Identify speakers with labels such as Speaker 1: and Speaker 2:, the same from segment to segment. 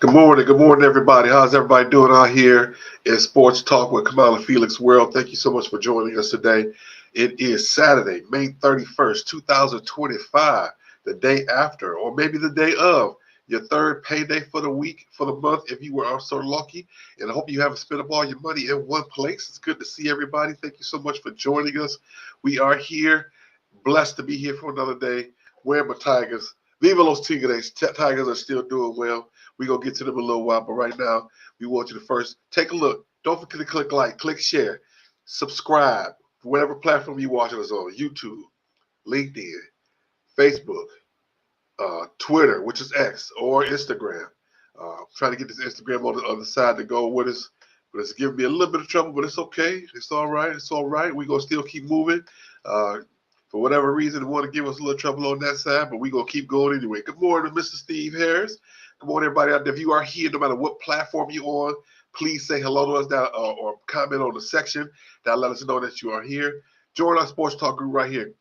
Speaker 1: Good morning, everybody. How's everybody doing out here in Sports Talk with Kamau and Felix World? Thank you so much for joining us today. It is Saturday, May 31st, 2025, the day after, or maybe the day of your third payday for the week, for the month, if you were so lucky. And I hope you haven't spent up all your money in one place. It's good to see everybody. Thank you so much for joining us. We are here, blessed to be here for another day. Where are my Tigers? Viva los Tigres. Tigers are still doing well. We're going to get to them in a little while, but right now, we want you to first take a look. Don't forget to click like, click share, subscribe, whatever platform you're watching us on, YouTube, LinkedIn, Facebook, Twitter, which is X, or Instagram. Trying to get this Instagram on the other side to go with us, but it's giving me a little bit of trouble, but it's okay. It's all right. It's all right. We're going to still keep moving. For whatever reason, they want to give us a little trouble on that side, but we're going to keep going anyway. Good morning, Mr. Steve Harris. Good morning, everybody out there. If you are here, no matter what platform you're on, please say hello to us down or comment on the section. That'll let us know that you are here. Join our Sports Talk group right here.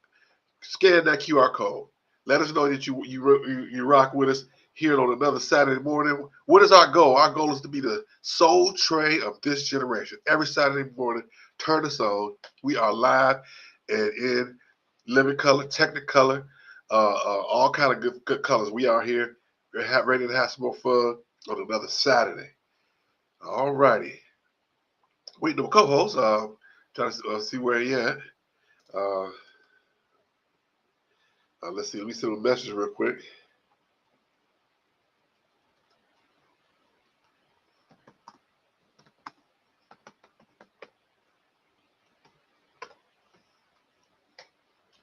Speaker 1: Scan that QR code. Let us know that you rock with us here on another Saturday morning. What is our goal? Our goal is to be the soul train of this generation. Every Saturday morning, turn us on. We are live and in living color, technicolor, all kind of good colors. We are here. We're ready to have some more fun on another Saturday. All righty. Waiting on co-host. Trying to see where he at. Let's see. Let me send a message real quick.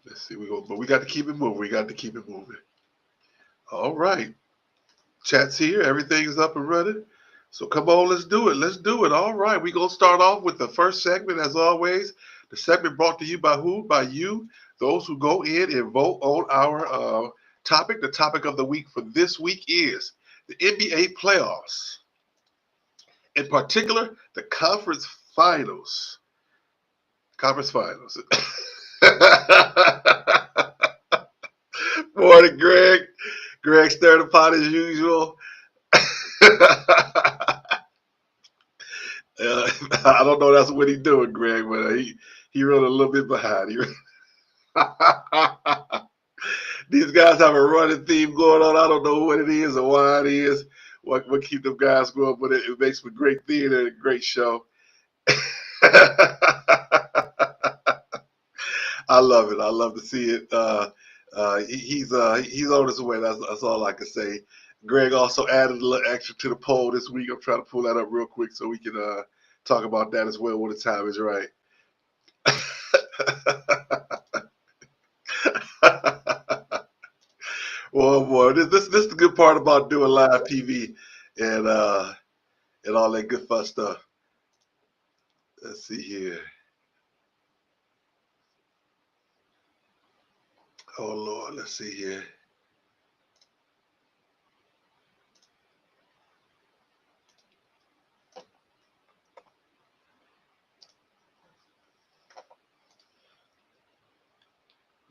Speaker 1: Let's see. But we got to keep it moving. We got to keep it moving. All right. Chat's here. Everything's up and running. So come on, let's do it. Let's do it. All right. We're going to start off with the first segment, as always. The segment brought to you by who? By you, those who go in and vote on our topic. The topic of the week for this week is the NBA playoffs. In particular, the conference finals. Conference finals. Morning, Greg. Greg stirred the pot as usual. I don't know that's what he's doing, Greg, but he run a little bit behind. These guys have a running theme going on. I don't know what it is or why it is. What keep them guys going, but it makes for great theater and a great show. I love it. I love to see it. He's on his way. That's all I can say. Greg also added a little extra to the poll this week. I'm trying to pull that up real quick so we can talk about that as well when the time is right. Well, boy, this is the good part about doing live TV and all that good fun stuff. Let's see here. Oh Lord, let's see here.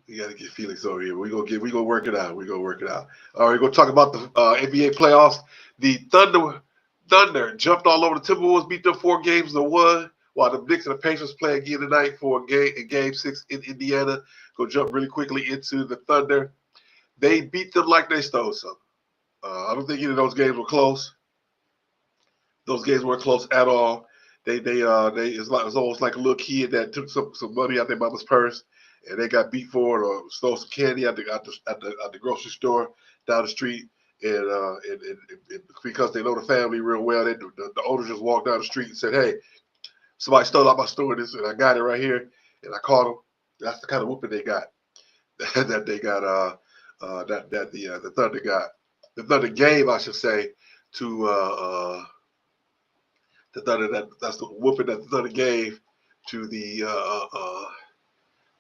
Speaker 1: We got to get Felix over here. We gonna work it out. We gonna work it out. All right, we're gonna talk about the NBA playoffs. The Thunder jumped all over the Timberwolves, beat them 4-1, while the Knicks and the Pacers play again tonight for game 6 in Indiana. Go jump really quickly into the Thunder. They beat them like they stole something. I don't think any of those games were close. Those games weren't close at all. It's almost like a little kid that took some money out their mama's purse and they got beat for it or stole some candy at the grocery store down the street. And because they know the family real well, the owner just walked down the street and said, "Hey, somebody stole out my store, and I got it right here." And I caught them. That's the kind of whooping they got. that they got. The Thunder got. The Thunder gave, I should say, to the Thunder. That's the whooping that the Thunder gave to the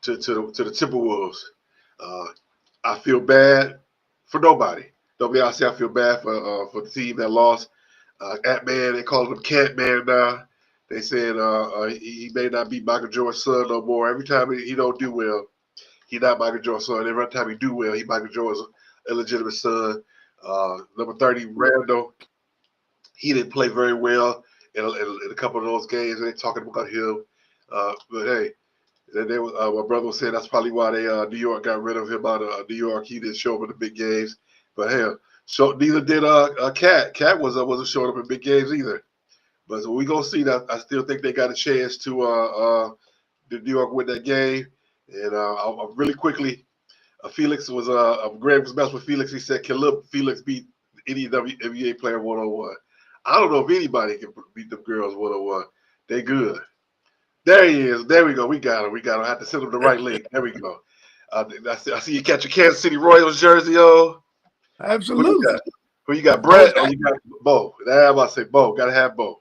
Speaker 1: to the Timberwolves. I feel bad for nobody. Don't be honest, I feel bad for the team that lost. Ant-Man, they call him Cat-Man now. They said he may not be Michael Jordan's son no more. Every time he don't do well, he not Michael Jordan's son. Every time he do well, he Michael Jordan's illegitimate son. Number 30, Randall. He didn't play very well in a couple of those games. They talking about him, but hey, my brother was saying that's probably why they New York got rid of him out of New York. He didn't show up in the big games, but hell, so neither did Cat. Cat wasn't showing up in big games either. But so we gonna see that. I still think they got a chance to New York win that game. And I'll really quickly, Felix was Greg was messing with Felix. He said, "Can Felix beat any WNBA player 1-on-1?" I don't know if anybody can beat them girls 1-on-1. They good. There he is. There we go. We got him. I have to send him the right link. There we go. I see you catch your Kansas City Royals jersey on.
Speaker 2: Absolutely.
Speaker 1: Who you got, Brett, or you got Bo? I'm about to say Bo. Got to have Bo.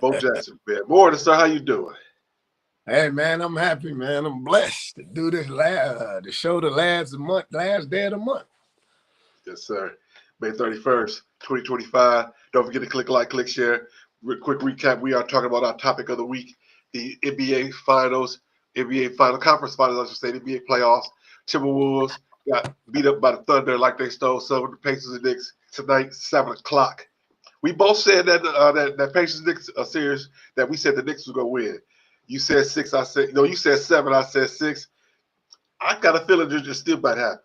Speaker 1: Bo Jackson, man. Morning, sir. How you doing?
Speaker 2: Hey, man, I'm happy, man. I'm blessed to do this the show the last day of the month.
Speaker 1: Yes, sir. May 31st, 2025. Don't forget to click like, click share. Quick recap. We are talking about our topic of the week, the NBA Finals, NBA Final Conference Finals, I should say, the NBA playoffs. Timberwolves got beat up by the Thunder like they stole some of the Pacers and Knicks tonight, 7 o'clock. We both said that that Pacers Knicks series that we said the Knicks was going to win. You said 6, I said, no, you said 7, I said 6. I got a feeling it still might happen.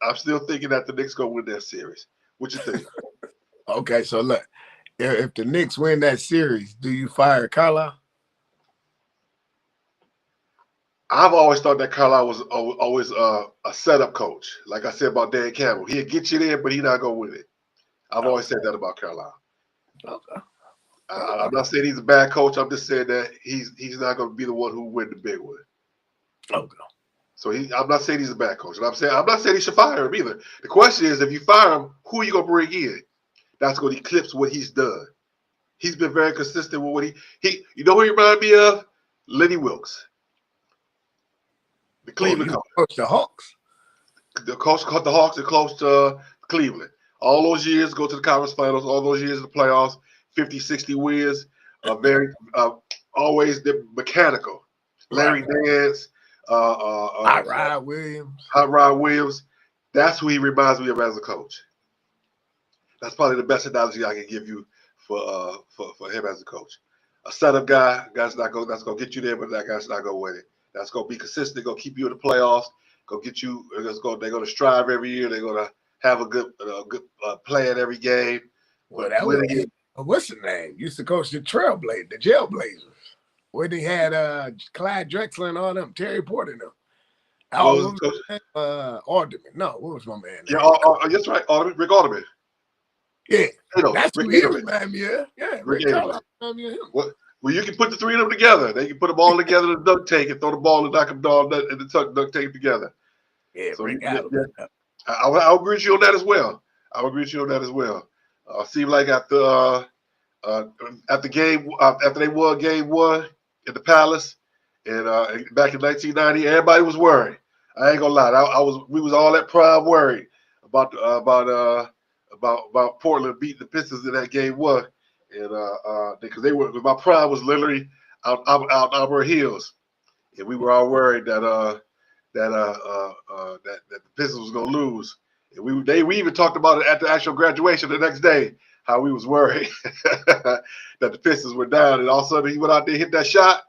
Speaker 1: I'm still thinking that the Knicks going to win that series. What you think?
Speaker 2: Okay, so look, if the Knicks win that series, do you fire Carlisle?
Speaker 1: I've always thought that Carlisle was always a setup coach. Like I said about Dan Campbell. He'll get you there, but he's not going to win it. I've always said that about Carlisle.
Speaker 2: Okay.
Speaker 1: I'm not saying he's a bad coach. I'm just saying that he's not going to be the one who win the big one.
Speaker 2: Okay.
Speaker 1: So I'm not saying he's a bad coach. And I'm not saying he should fire him either. The question is, if you fire him, who are you going to bring in? That's going to eclipse what he's done. He's been very consistent with what he you know who he reminds me of? Lenny Wilkes. The Cleveland coach.
Speaker 2: The Hawks.
Speaker 1: The coach called the Hawks and coached Cleveland. All those years, go to the conference finals, all those years in the playoffs, 50, 60 wins, always the mechanical. Larry Nance,
Speaker 2: Hot
Speaker 1: Rod Williams. That's who he reminds me of as a coach. That's probably the best analogy I can give you for him as a coach. A setup guy, that's gonna get you there, but that guy's not gonna win it. That's gonna be consistent, gonna keep you in the playoffs, gonna get you. They're gonna strive every year. They're gonna have a good plan every game.
Speaker 2: Well, that was what's the name? Used to coach the Jailblazers, where they had Clyde Drexler and all them, Terry Porter and them. Alderman. No, what was my man?
Speaker 1: Yeah, that's right. Rick Alderman.
Speaker 2: Yeah, that's who he remind me of. Yeah, Rick Alderman remind me of him.
Speaker 1: Well, you can put the three of them together. They can put them all together in a duct tank and throw the ball and knock them down in the duct tank together.
Speaker 2: Yeah,
Speaker 1: so
Speaker 2: Rick
Speaker 1: I'll agree with you on that as well. Seemed like after game after they won game 1 in the Palace and back in 1990, everybody was worried. I ain't gonna lie. We was all at prime worried about Portland beating the Pistons in that game 1, and because my prime was literally out our heels, and we were all worried that the Pistons was gonna lose. And we even talked about it at the actual graduation the next day, how we was worried that the Pistons were down, and all of a sudden he went out there, hit that shot.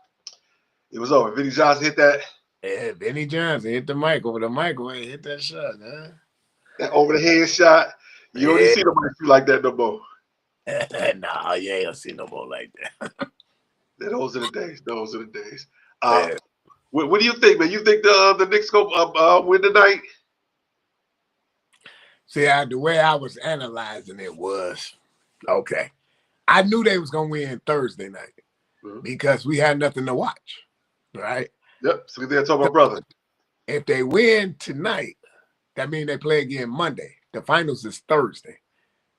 Speaker 1: It was over. Vinnie Johnson hit that.
Speaker 2: Yeah, Vinnie Johnson hit the mic over the microwave, hit that shot, man.
Speaker 1: That over the head shot. You don't see nobody shoot like that no more.
Speaker 2: Nah, you ain't gonna see no more like that.
Speaker 1: Those are the days. What do you think, man? You think the Knicks go win tonight?
Speaker 2: See, the way I was analyzing it was, okay, I knew they was gonna win Thursday night because we had nothing to watch, right?
Speaker 1: Yep. So they're talking about brother.
Speaker 2: If they win tonight, that means they play again Monday. The finals is Thursday,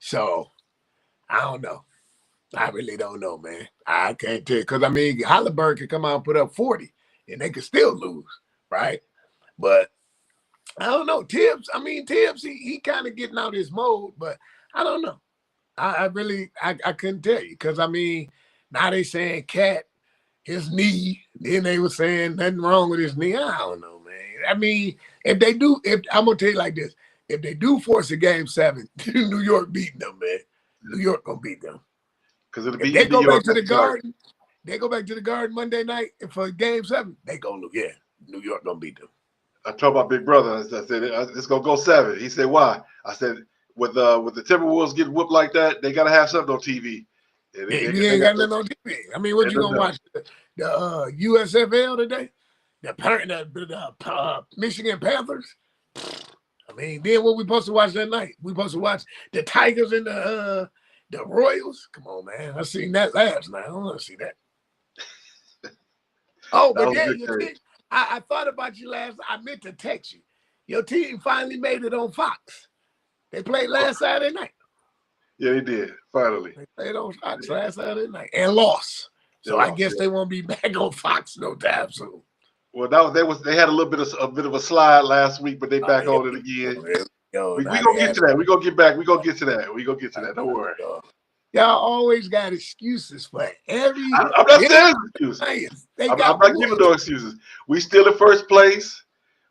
Speaker 2: so I don't know. I really don't know, man. I can't tell you because I mean, Halliburton could come out and put up 40, and they could still lose, right? But I don't know. Tibbs, he kind of getting out his mode, but I don't know. I couldn't tell you because, I mean, now they saying Cat, his knee, then they were saying nothing wrong with his knee. I don't know, man. I mean, I'm going to tell you like this. If they do force a game 7, New York beating them, man. New York gonna beat them.
Speaker 1: Because it'll
Speaker 2: If
Speaker 1: be
Speaker 2: they
Speaker 1: in New
Speaker 2: go back
Speaker 1: York.
Speaker 2: to the Garden, they go back to the Garden Monday night for Game 7. They gonna lose. Yeah, New York gonna beat them.
Speaker 1: I told my big brother. I said it's gonna go 7. He said why? I said with the Timberwolves getting whooped like that, they gotta have something on TV. And
Speaker 2: Yeah, you ain't got nothing on TV. I mean, what you gonna watch? The USFL today? The Michigan Panthers? I mean, then what we supposed to watch that night? We supposed to watch the Tigers and the Royals? Come on, man. I seen that last night. I don't want to see that. Oh, but yeah, your team, I thought about you last. I meant to text you. Your team finally made it on Fox. They played last Saturday night.
Speaker 1: Yeah, they did. Finally.
Speaker 2: They played on Fox last Saturday night and lost. So I guess they won't be back on Fox no time soon.
Speaker 1: Well, they had a bit of a slide last week, but they back on it again. We gonna get to that. We gonna get back. We gonna get to that. Don't worry.
Speaker 2: Y'all always got excuses for every.
Speaker 1: I'm not saying excuses. I'm not giving no excuses. We still in first place.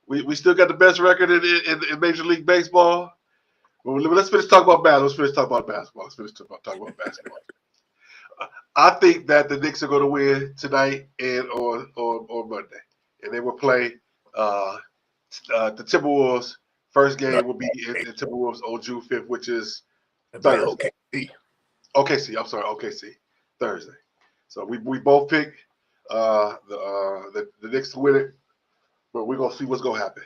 Speaker 1: We still got the best record in Major League Baseball. Well, let's finish talking about basketball. Let's finish talking about basketball. I think that the Knicks are going to win tonight and on Monday, and they will play the Timberwolves. First game will be in Timberwolves on June 5th, which is Thursday. OKC. I'm sorry, OKC. Thursday. So we both pick the Knicks to win it, but we're gonna see what's gonna happen.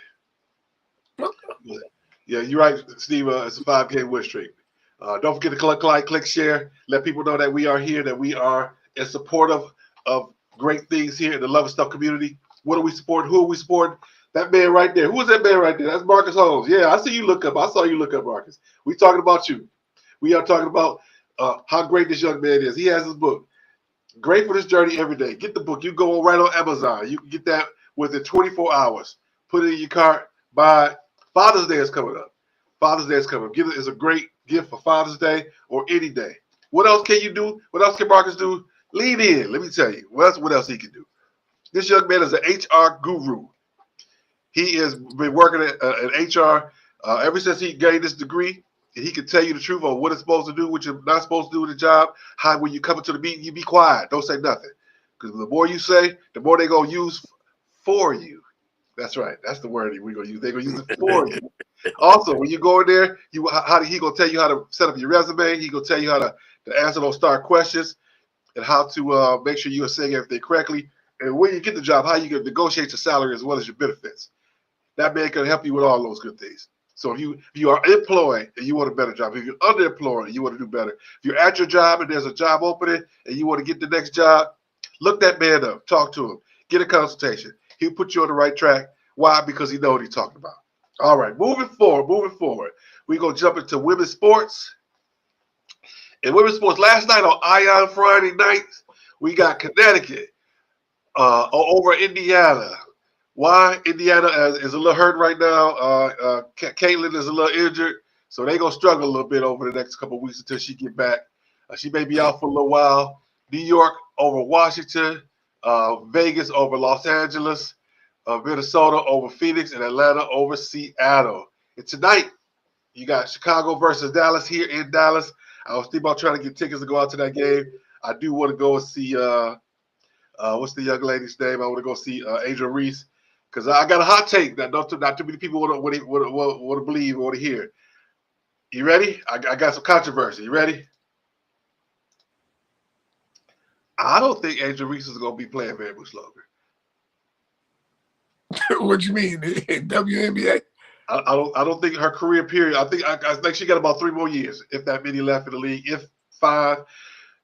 Speaker 1: Yeah, you're right, Steve. It's a 5-game win streak. Don't forget to click, share. Let people know that we are here, that we are in support of great things here in the Love and Stuff community. What are we supporting? Who are we supporting? That man right there. Who is that man right there? That's Marcus Holmes. Yeah, I see you look up. I saw you look up, Marcus. We talking about you. We are talking about how great this young man is. He has his book. Great for this journey every day. Get the book. You go right on Amazon. You can get that within 24 hours. Put it in your cart. Buy it. Father's Day is coming up. Father's Day is coming up. It's a great gift for Father's Day or any day. What else can you do? What else can Marcus do? Lean in. Let me tell you. What else he can do? This young man is an HR guru. He has been working at HR ever since he gained this degree, and he can tell you the truth on what it's supposed to do, what you're not supposed to do in the job. How when you come into the meeting, you be quiet. Don't say nothing. Because the more you say, the more they're going to use for you. That's right. That's the word we're going to use. They're going to use it for you. Also, when you go in there, he going to tell you how to set up your resume. He going to tell you how to answer those STAR questions and how to make sure you are saying everything correctly. And when you get the job, how you can negotiate your salary as well as your benefits. That man can help you with all those good things. So if you are employed and you want a better job, if you're underemployed and you want to do better, if you're at your job and there's a job opening and you want to get the next job, look that man up, talk to him, get a consultation. He'll put you on the right track. Why? Because he knows what he's talking about. All right, moving forward, we're going to jump into women's sports. In women's sports, last night on Ion Friday nights, we got Connecticut over Indiana. Why? Indiana is a little hurt right now. Caitlin is a little injured, so they're going to struggle a little bit over the next couple of weeks until she get back. She may be out for a little while. New York over Washington. Vegas over Los Angeles. Minnesota over Phoenix. And Atlanta over Seattle. And tonight, you got Chicago versus Dallas here in Dallas. I was thinking about trying to get tickets to go out to that game. I do want to go and see what's the young lady's name? I want to go see Angel Reese. Because I got a hot take that not too many people want to believe or want to hear. You ready? I got some controversy. You ready? I don't think Angel Reese is going to be playing very much longer.
Speaker 2: What you mean? In WNBA?
Speaker 1: I don't think her career period. I think she got about 3 more years, if that many left in the league, if 5.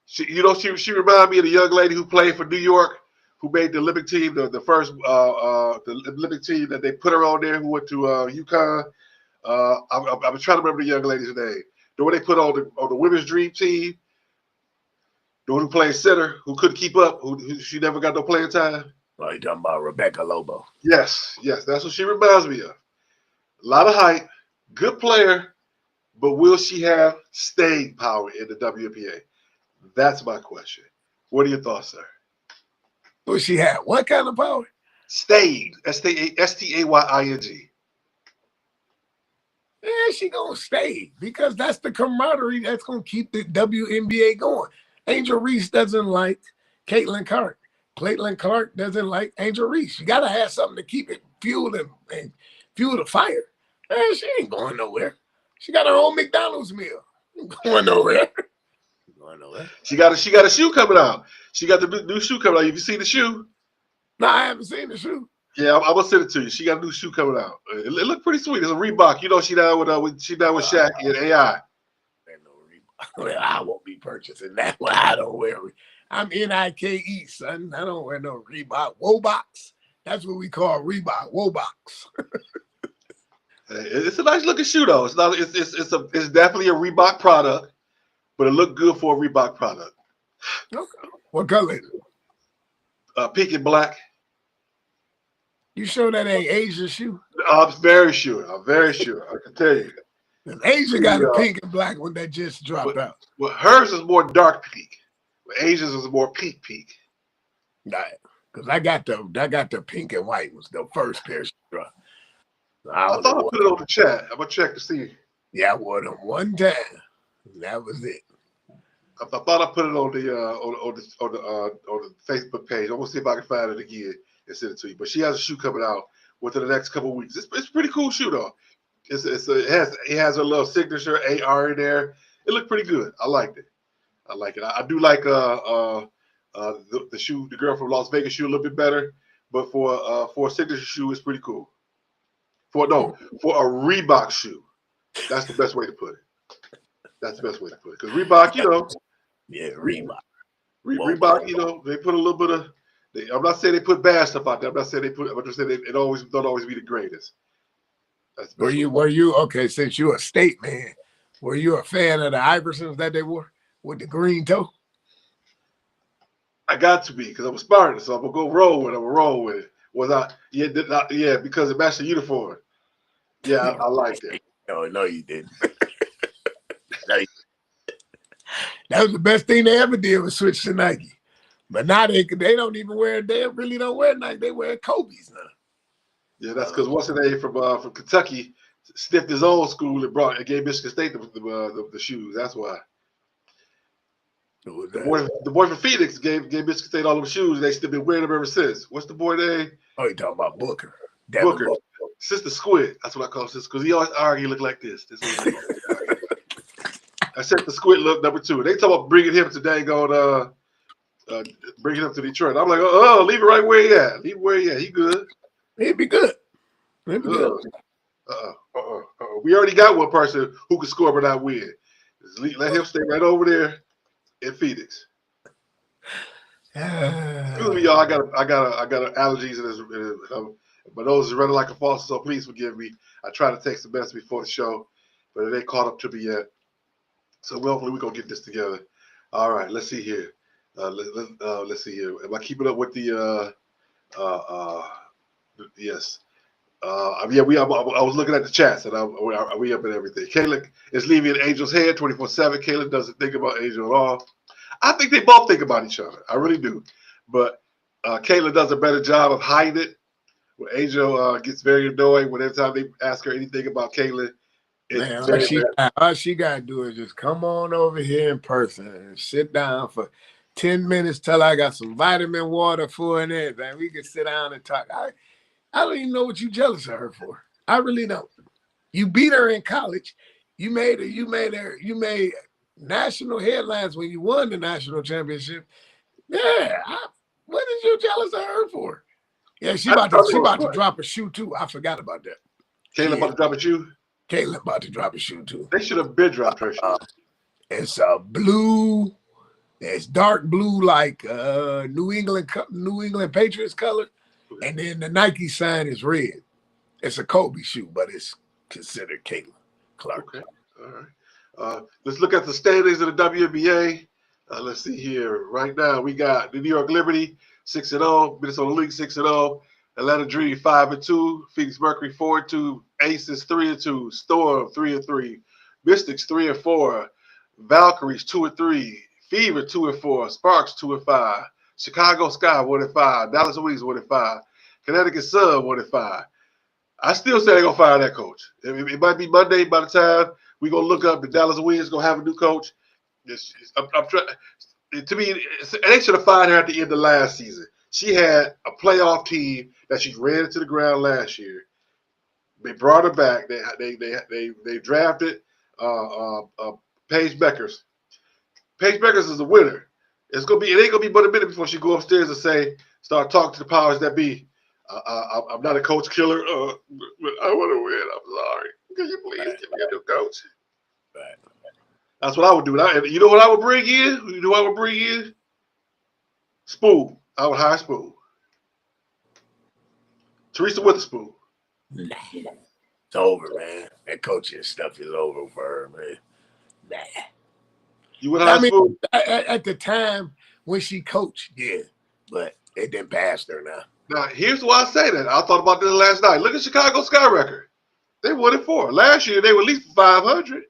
Speaker 1: She reminded me of the young lady who played for New York, who made the Olympic team, the first the Olympic team that they put her on there, who went to UConn. I'm trying to remember the young lady's name. The one they put on the women's dream team, the one who played center, who couldn't keep up, who she never got no playing time.
Speaker 2: Oh, you talking about Rebecca Lobo?
Speaker 1: Yes, that's what she reminds me of. A lot of height, good player, but will she have staying power in the WNBA? That's my question. What are your thoughts, sir?
Speaker 2: Will she have what kind of power?
Speaker 1: Staying. Staying.
Speaker 2: Yeah, she gonna stay because that's the camaraderie that's gonna keep the WNBA going. Angel Reese doesn't like Caitlin Clark. Caitlin Clark doesn't like Angel Reese. You gotta have something to keep it fueled and fuel the fire. She ain't going nowhere. She got her own McDonald's meal. Ain't going nowhere. Going nowhere.
Speaker 1: She got a shoe coming out. She got the new shoe coming out. Have you seen the shoe?
Speaker 2: No, I haven't seen the shoe.
Speaker 1: Yeah, I'm gonna send it to you. She got a new shoe coming out. It looked pretty sweet. It's a Reebok. You know, she down with Shaq and AI.
Speaker 2: I won't be purchasing that one. I don't wear it. I'm Nike, son. I don't wear no Reebok. Wobox. That's what we call Reebok. Wobox.
Speaker 1: It's a nice looking shoe though. It's not. It's definitely a Reebok product, but it looked good for a Reebok product.
Speaker 2: Okay. What color is it?
Speaker 1: Pink and black.
Speaker 2: You sure that ain't Asia's shoe?
Speaker 1: I'm very sure. I can tell you.
Speaker 2: Asia got a pink and black one that just dropped out.
Speaker 1: Well, hers is more dark pink. Asia's is more pink.
Speaker 2: Right. Because I got the pink and white was the first pair she dropped.
Speaker 1: I thought I put it on the chat. I'm gonna check to see.
Speaker 2: Yeah, I wore them one time. That was it.
Speaker 1: I thought I put it on the Facebook page. I'm gonna see if I can find it again and send it to you. But she has a shoe coming out within the next couple of weeks. It's a pretty cool shoe though. It has a little signature AR in there. It looked pretty good. I liked it. I do like the shoe, the girl from Las Vegas shoe a little bit better. But for a signature shoe, it's pretty cool. For a Reebok shoe, that's the best way to put it. That's the best way to put it. Because Reebok,
Speaker 2: yeah, Reebok.
Speaker 1: Reebok, they put a little bit of. I'm not saying they put bad stuff out there. I'm not saying they put. I'm just saying it don't always be the greatest.
Speaker 2: Were you okay? Since you're a state man, were you a fan of the Iversons that they wore with the green toe?
Speaker 1: I got to be because I'm a Spartan, so I'm gonna go roll with it. I'm gonna roll with it. Was I? Yeah, because it matched the uniform. Yeah, I liked it.
Speaker 2: No, you didn't. That was the best thing they ever did was switch to Nike. But now they don't even wear. They really don't wear Nike. They wear Kobe's now.
Speaker 1: Yeah, that's because what's the name from Kentucky sniffed his own school and gave Michigan State the shoes. That's why. The boy from Felix gave Michigan State all them shoes. They still been wearing them ever since. What's the boy name?
Speaker 2: Oh, you talking about Booker?
Speaker 1: Booker. Sister Squid. That's what I call Sister, because he always argue look like this. I said the Squid look number 2. They talk about bringing him to bringing him to Detroit. I'm like, leave it right where he at. Leave it where he at. He good.
Speaker 2: He'd be good. He'd be good.
Speaker 1: We already got one person who can score but not win. Let him stay right over there in Phoenix. Excuse me, y'all. I got allergies and my nose is running like a faucet, so please forgive me. I try to take some medicine before the show, but it ain't caught up to me yet. So hopefully we're gonna get this together. All right, let's see here. Let's see here. Am I keeping up with the yes. I was looking at the chats and we up and everything. Kayla is leaving Angel's head 24/7. Kayla doesn't think about Angel at all. I think they both think about each other. I really do. But Kayla does a better job of hiding it. When Angel gets very annoyed whenever time they ask her anything about Kayla.
Speaker 2: All she got to do is just come on over here in person and sit down for 10 minutes till I got some vitamin water for and everything. We can sit down and talk. I don't even know what you jealous of her for. I really don't. You beat her in college. You made national headlines when you won the national championship. Yeah. What is you jealous of her for? Yeah, she about to drop a shoe too. I forgot about that.
Speaker 1: Kayla about to drop a shoe?
Speaker 2: Kayla about to drop a shoe too.
Speaker 1: They should have been dropped her shoe.
Speaker 2: It's blue. It's dark blue like New England Patriots color. And then the Nike sign is red. It's a Kobe shoe, but it's considered Caitlin Clark.
Speaker 1: Okay. All right. Let's look at the standings of the WNBA. Let's see here. Right now, we got the New York Liberty 6-0, Minnesota Lynx 6-0, Atlanta Dream 5-2, Phoenix Mercury 4-2, Aces 3-2, Storm 3-3, Mystics 3-4, Valkyries 2-3, Fever 2-4, Sparks 2-5. Chicago Sky 1-5, Dallas Wings 1-5, Connecticut Sun 1-5, I still say they're gonna fire that coach. It might be Monday by the time we gonna look up the Dallas Wings gonna have a new coach. I'm trying. To me, they should have fired her at the end of last season. She had a playoff team that she ran into the ground last year. They brought her back. They drafted Paige Beckers. Paige Beckers is a winner. It ain't gonna be but a minute before she go upstairs and start talking to the powers that be. I'm not a coach killer. But I want to win. I'm sorry. Can you please give me a new coach?
Speaker 2: Right.
Speaker 1: That's what I would do. And you know what I would bring in? You know what I would bring in? Spoon. I would hire Spoon. Teresa Witherspoon.
Speaker 2: Nah. It's over, man. That coaching stuff is over for her, man. Nah.
Speaker 1: You would hire Spoon?
Speaker 2: At the time when she coached, yeah. But they didn't pass her now.
Speaker 1: Now, here's why I say that. I thought about this last night. Look at Chicago Sky record. They won it 4. Last year, they were at least 500.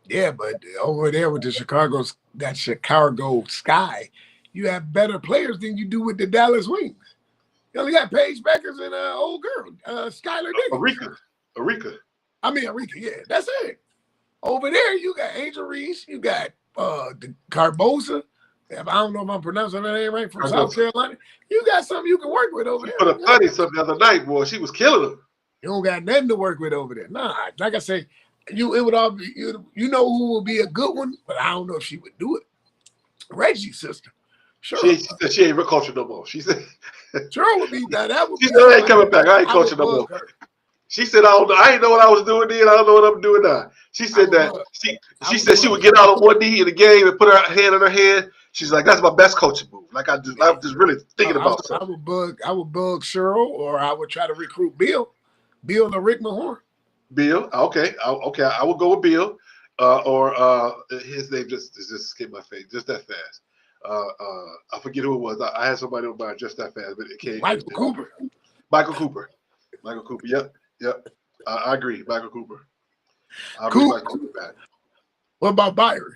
Speaker 2: Yeah, but over there with Chicago Sky, you have better players than you do with the Dallas Wings. You only got Paige Beckers and old girl, Skylar Diggins.
Speaker 1: Arika.
Speaker 2: Yeah, that's it. Over there, you got Angel Reese, you got the Carbosa. I don't know if I'm pronouncing that name right, from South Carolina. You got something you can work with over there.
Speaker 1: Put a 30 something the other night, boy. She was killing them.
Speaker 2: You don't got nothing to work with over there. Nah, like I say, it would all be, you know who would be a good one, but I don't know if she would do it. Reggie's sister. Sure.
Speaker 1: She said she ain't coaching no more. She said
Speaker 2: sure would be that.
Speaker 1: She said I ain't coming back. I ain't coaching no more. She said I ain't know what I was doing then. I don't know what I'm doing now. She said that she said she would get out on one knee in the game and put her hand on her head. She's like, that's my best coaching move. Like I'm just really thinking about something.
Speaker 2: I would bug Cheryl, or I would try to recruit Bill or Rick Mahorn.
Speaker 1: Bill, okay. I would go with Bill, or his name just escaped my face just that fast. I forget who it was. I had somebody on mind just that fast, but it came.
Speaker 2: Michael Cooper.
Speaker 1: Yep. I agree. Michael Cooper.
Speaker 2: What about Byron?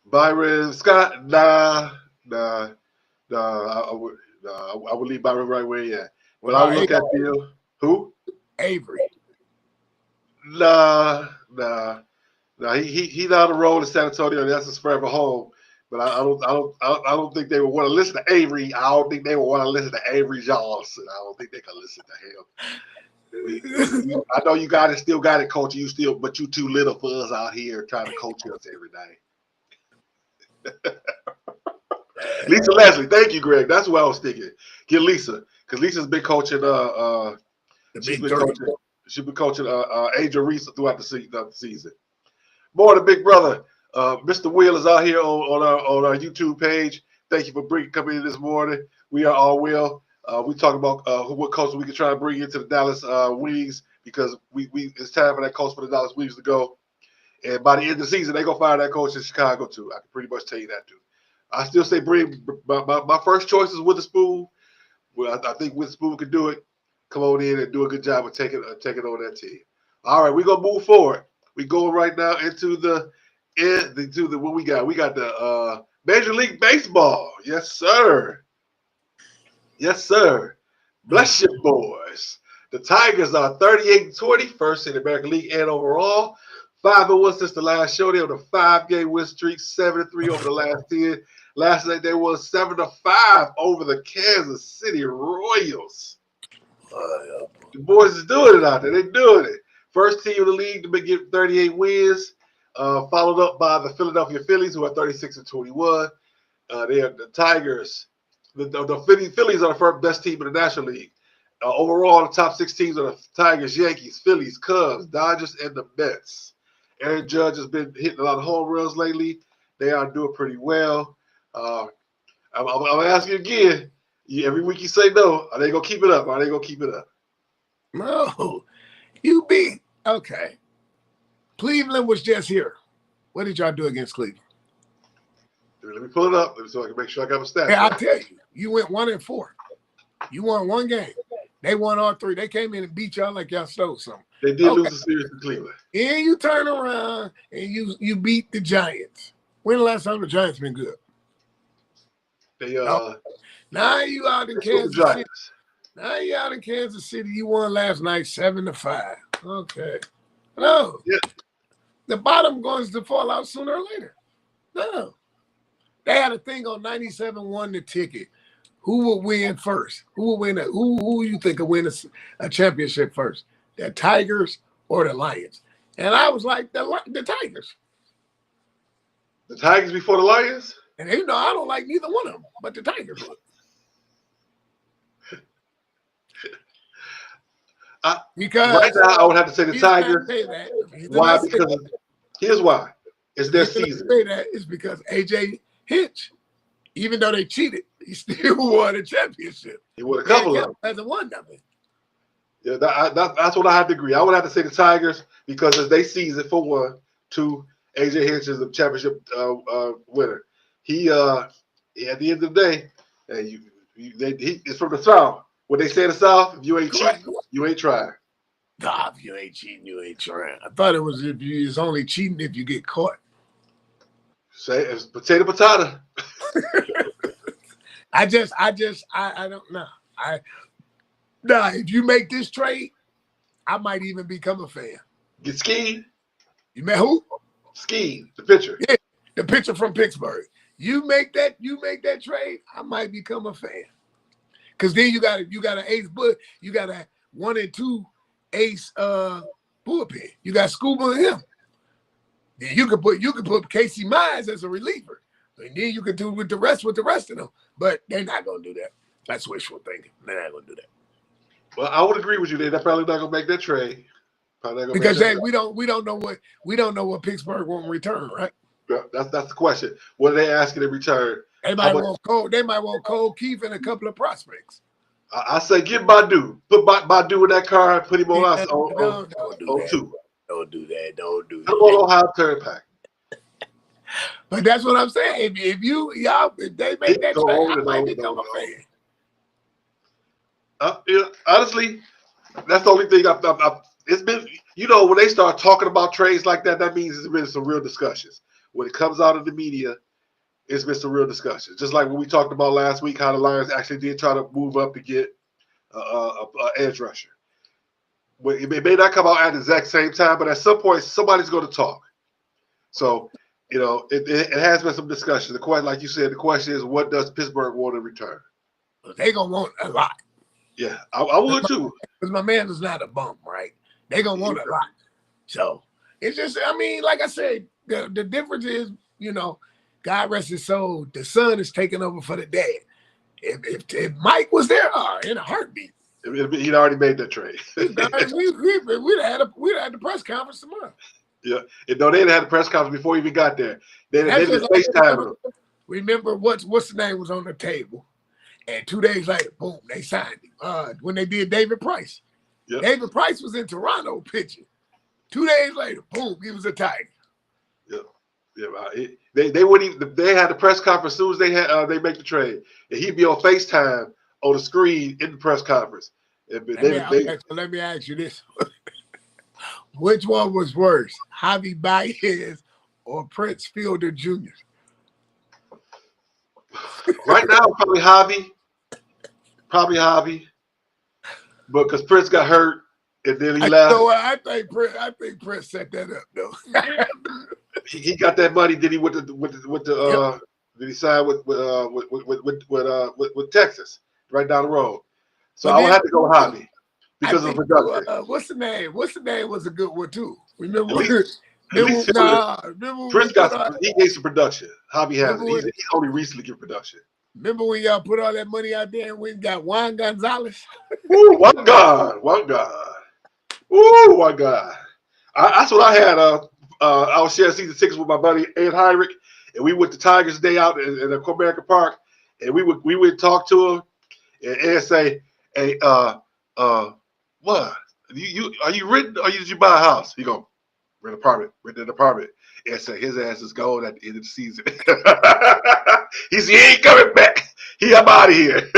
Speaker 1: Byron Scott? Nah. I would leave Byron right where he at. But I would look at Bill. Who?
Speaker 2: Avery.
Speaker 1: Nah. He not on the road in San Antonio. That's his forever home. But I don't think they would want to listen to Avery. I don't think they would want to listen to Avery Johnson. I don't think they can listen to him. I know you still got it, coach. But you too little for us out here trying to coach us every day. Lisa Leslie, thank you, Greg. That's what I was thinking. Get Lisa, because Lisa's been coaching. She's been coaching Angel Reese throughout the season. More the big brother. Mr. Will is out here on our YouTube page. Thank you for coming in this morning. We are all well. We talk about what coach we can try to bring into the Dallas Wings, because we it's time for that coach for the Dallas Wings to go. And by the end of the season, they're going to fire that coach in Chicago too. I can pretty much tell you that too. I still say bring my first choice is Witherspoon. Well, I think Witherspoon can do it. Come on in and do a good job of taking over that team. All right, we're going to move forward. We're going right now into what we got. We got the Major League Baseball. Yes, sir. Bless you, boys. The Tigers are 38-20, first in the American League and overall. 5-1 since the last show. They're on a 5-game win streak, 7-3 over the last 10. Last night they won 7-5 over the Kansas City Royals. The boys is doing it out there. They're doing it. First team in the league to get 38 wins. Followed up by the Philadelphia Phillies, who are 36-21. They are the Tigers. The Phillies are the first best team in the National League. Overall, the top 6 teams are the Tigers, Yankees, Phillies, Cubs, Dodgers, and the Mets. Aaron Judge has been hitting a lot of home runs lately. They are doing pretty well. I'm going to ask you again. Every week you say no. Are they going to keep it up?
Speaker 2: No. You beat. Okay. Cleveland was just here. What did y'all do against Cleveland?
Speaker 1: Let me pull it up so I can make sure I got my stats.
Speaker 2: Yeah, I'll tell you. You went 1-4. You won one game. They won all 3. They came in and beat y'all like y'all stole something.
Speaker 1: They did lose the series to Cleveland.
Speaker 2: And you turn around and you beat the Giants. When the last time the Giants been good?
Speaker 1: They
Speaker 2: now you out in Kansas City. Now you out in Kansas City. You won last night 7-5. Okay. No.
Speaker 1: Yeah.
Speaker 2: The bottom going to fall out sooner or later. No. They had a thing on 97-1 the ticket. Who will win first? Who will win? Who you think will win a championship first? The Tigers or the Lions? And I was like, the Tigers.
Speaker 1: The Tigers before the Lions?
Speaker 2: And I don't like neither one of them, but the Tigers would. Because
Speaker 1: right now, I would have to say the Tigers. Why? Because here's why. It's their season.
Speaker 2: Say that is because AJ Hinch, even though they cheated, he still won a championship.
Speaker 1: He won a couple of them.
Speaker 2: Hasn't won nothing.
Speaker 1: Yeah, that's what I have to agree. I would have to say the Tigers because it's their season for one. Two, AJ Hinch is the championship winner. He at the end of the day, it's from the South. What they say in the South, if you ain't cheating, you ain't trying.
Speaker 2: Nah, if you ain't cheating, you ain't trying. I thought it was it's only cheating if you get caught.
Speaker 1: Say it's potato.
Speaker 2: I don't know. If you make this trade, I might even become a fan.
Speaker 1: Get Skeen.
Speaker 2: You met who?
Speaker 1: Skeen, the pitcher.
Speaker 2: Yeah, the pitcher from Pittsburgh. You make that trade, I might become a fan. Because then you got an ace, but you got a 1 and 2 ace bullpen. You got Scuba and him. Then you could put Casey Mize as a reliever. And then you could do with the rest of them. But they're not gonna do that. That's wishful thinking. They're not gonna do that.
Speaker 1: Well, I would agree with you. They're probably not gonna make that trade.
Speaker 2: Because we don't know what Pittsburgh won't return, right?
Speaker 1: Yeah, that's the question. What are they asking in return?
Speaker 2: They might want Cole Keefe and a couple of prospects.
Speaker 1: I say give Badu. Put Badu in that car and put him on us on 2.
Speaker 2: Don't do that. Don't do that.
Speaker 1: Come on, Ohio Turnpike.
Speaker 2: But that's what I'm saying. If they make that trade, I might become a fan.
Speaker 1: Honestly, that's the only thing it's been, when they start talking about trades like that, that means there's been some real discussions. When it comes out of the media, it's been some real discussions. Just like when we talked about last week, how the Lions actually did try to move up to get an edge rusher. It may not come out at the exact same time, but at some point, somebody's going to talk. So, it has been some discussion. The question, like you said, the question is, what does Pittsburgh want in return?
Speaker 2: They're going to want a lot.
Speaker 1: Yeah, I would too.
Speaker 2: Because my man is not a bum, right? They're going to want a lot. So, it's just, like I said, the difference is, God rest his soul, the son is taking over for the dad. If Mike was there, in a heartbeat.
Speaker 1: He'd already made that trade.
Speaker 2: we'd have had the press conference tomorrow.
Speaker 1: Yeah. No, they had a press conference before he even got there. They did FaceTime him.
Speaker 2: Remember what's the name was on the table. And 2 days later, boom, they signed him. When they did David Price. Yep. David Price was in Toronto pitching. 2 days later, boom, he was a Tiger.
Speaker 1: Yeah. Yeah, they wouldn't even. They had the press conference as soon as they make the trade, and he'd be on FaceTime on the screen in the press conference.
Speaker 2: Let me ask you this: which one was worse, Javi Baez or Prince Fielder Jr.?
Speaker 1: Right now, probably Javi, but because Prince got hurt and then he left.
Speaker 2: I think Prince set that up though.
Speaker 1: He got that money. Did he with the did he sign with Texas right down the road? So I would have to go Javi because of production.
Speaker 2: What's the name? Was a good one too. Remember?
Speaker 1: Prince he gave some production. Javi hasn't. He's only recently given production.
Speaker 2: Remember when y'all put all that money out there and we got Juan Gonzalez?
Speaker 1: Ooh, one God. Ooh, my God. That's what I had. I was sharing season tickets with my buddy Ed Heinrich, and we went to Tigers Day out in Comerica Park, and we would talk to him, and Ed say, "Hey, what? You are you renting or did you buy a house?" He go, "Rent an apartment." Ed say his ass is gone at the end of the season. He ain't coming back. I'm out of here.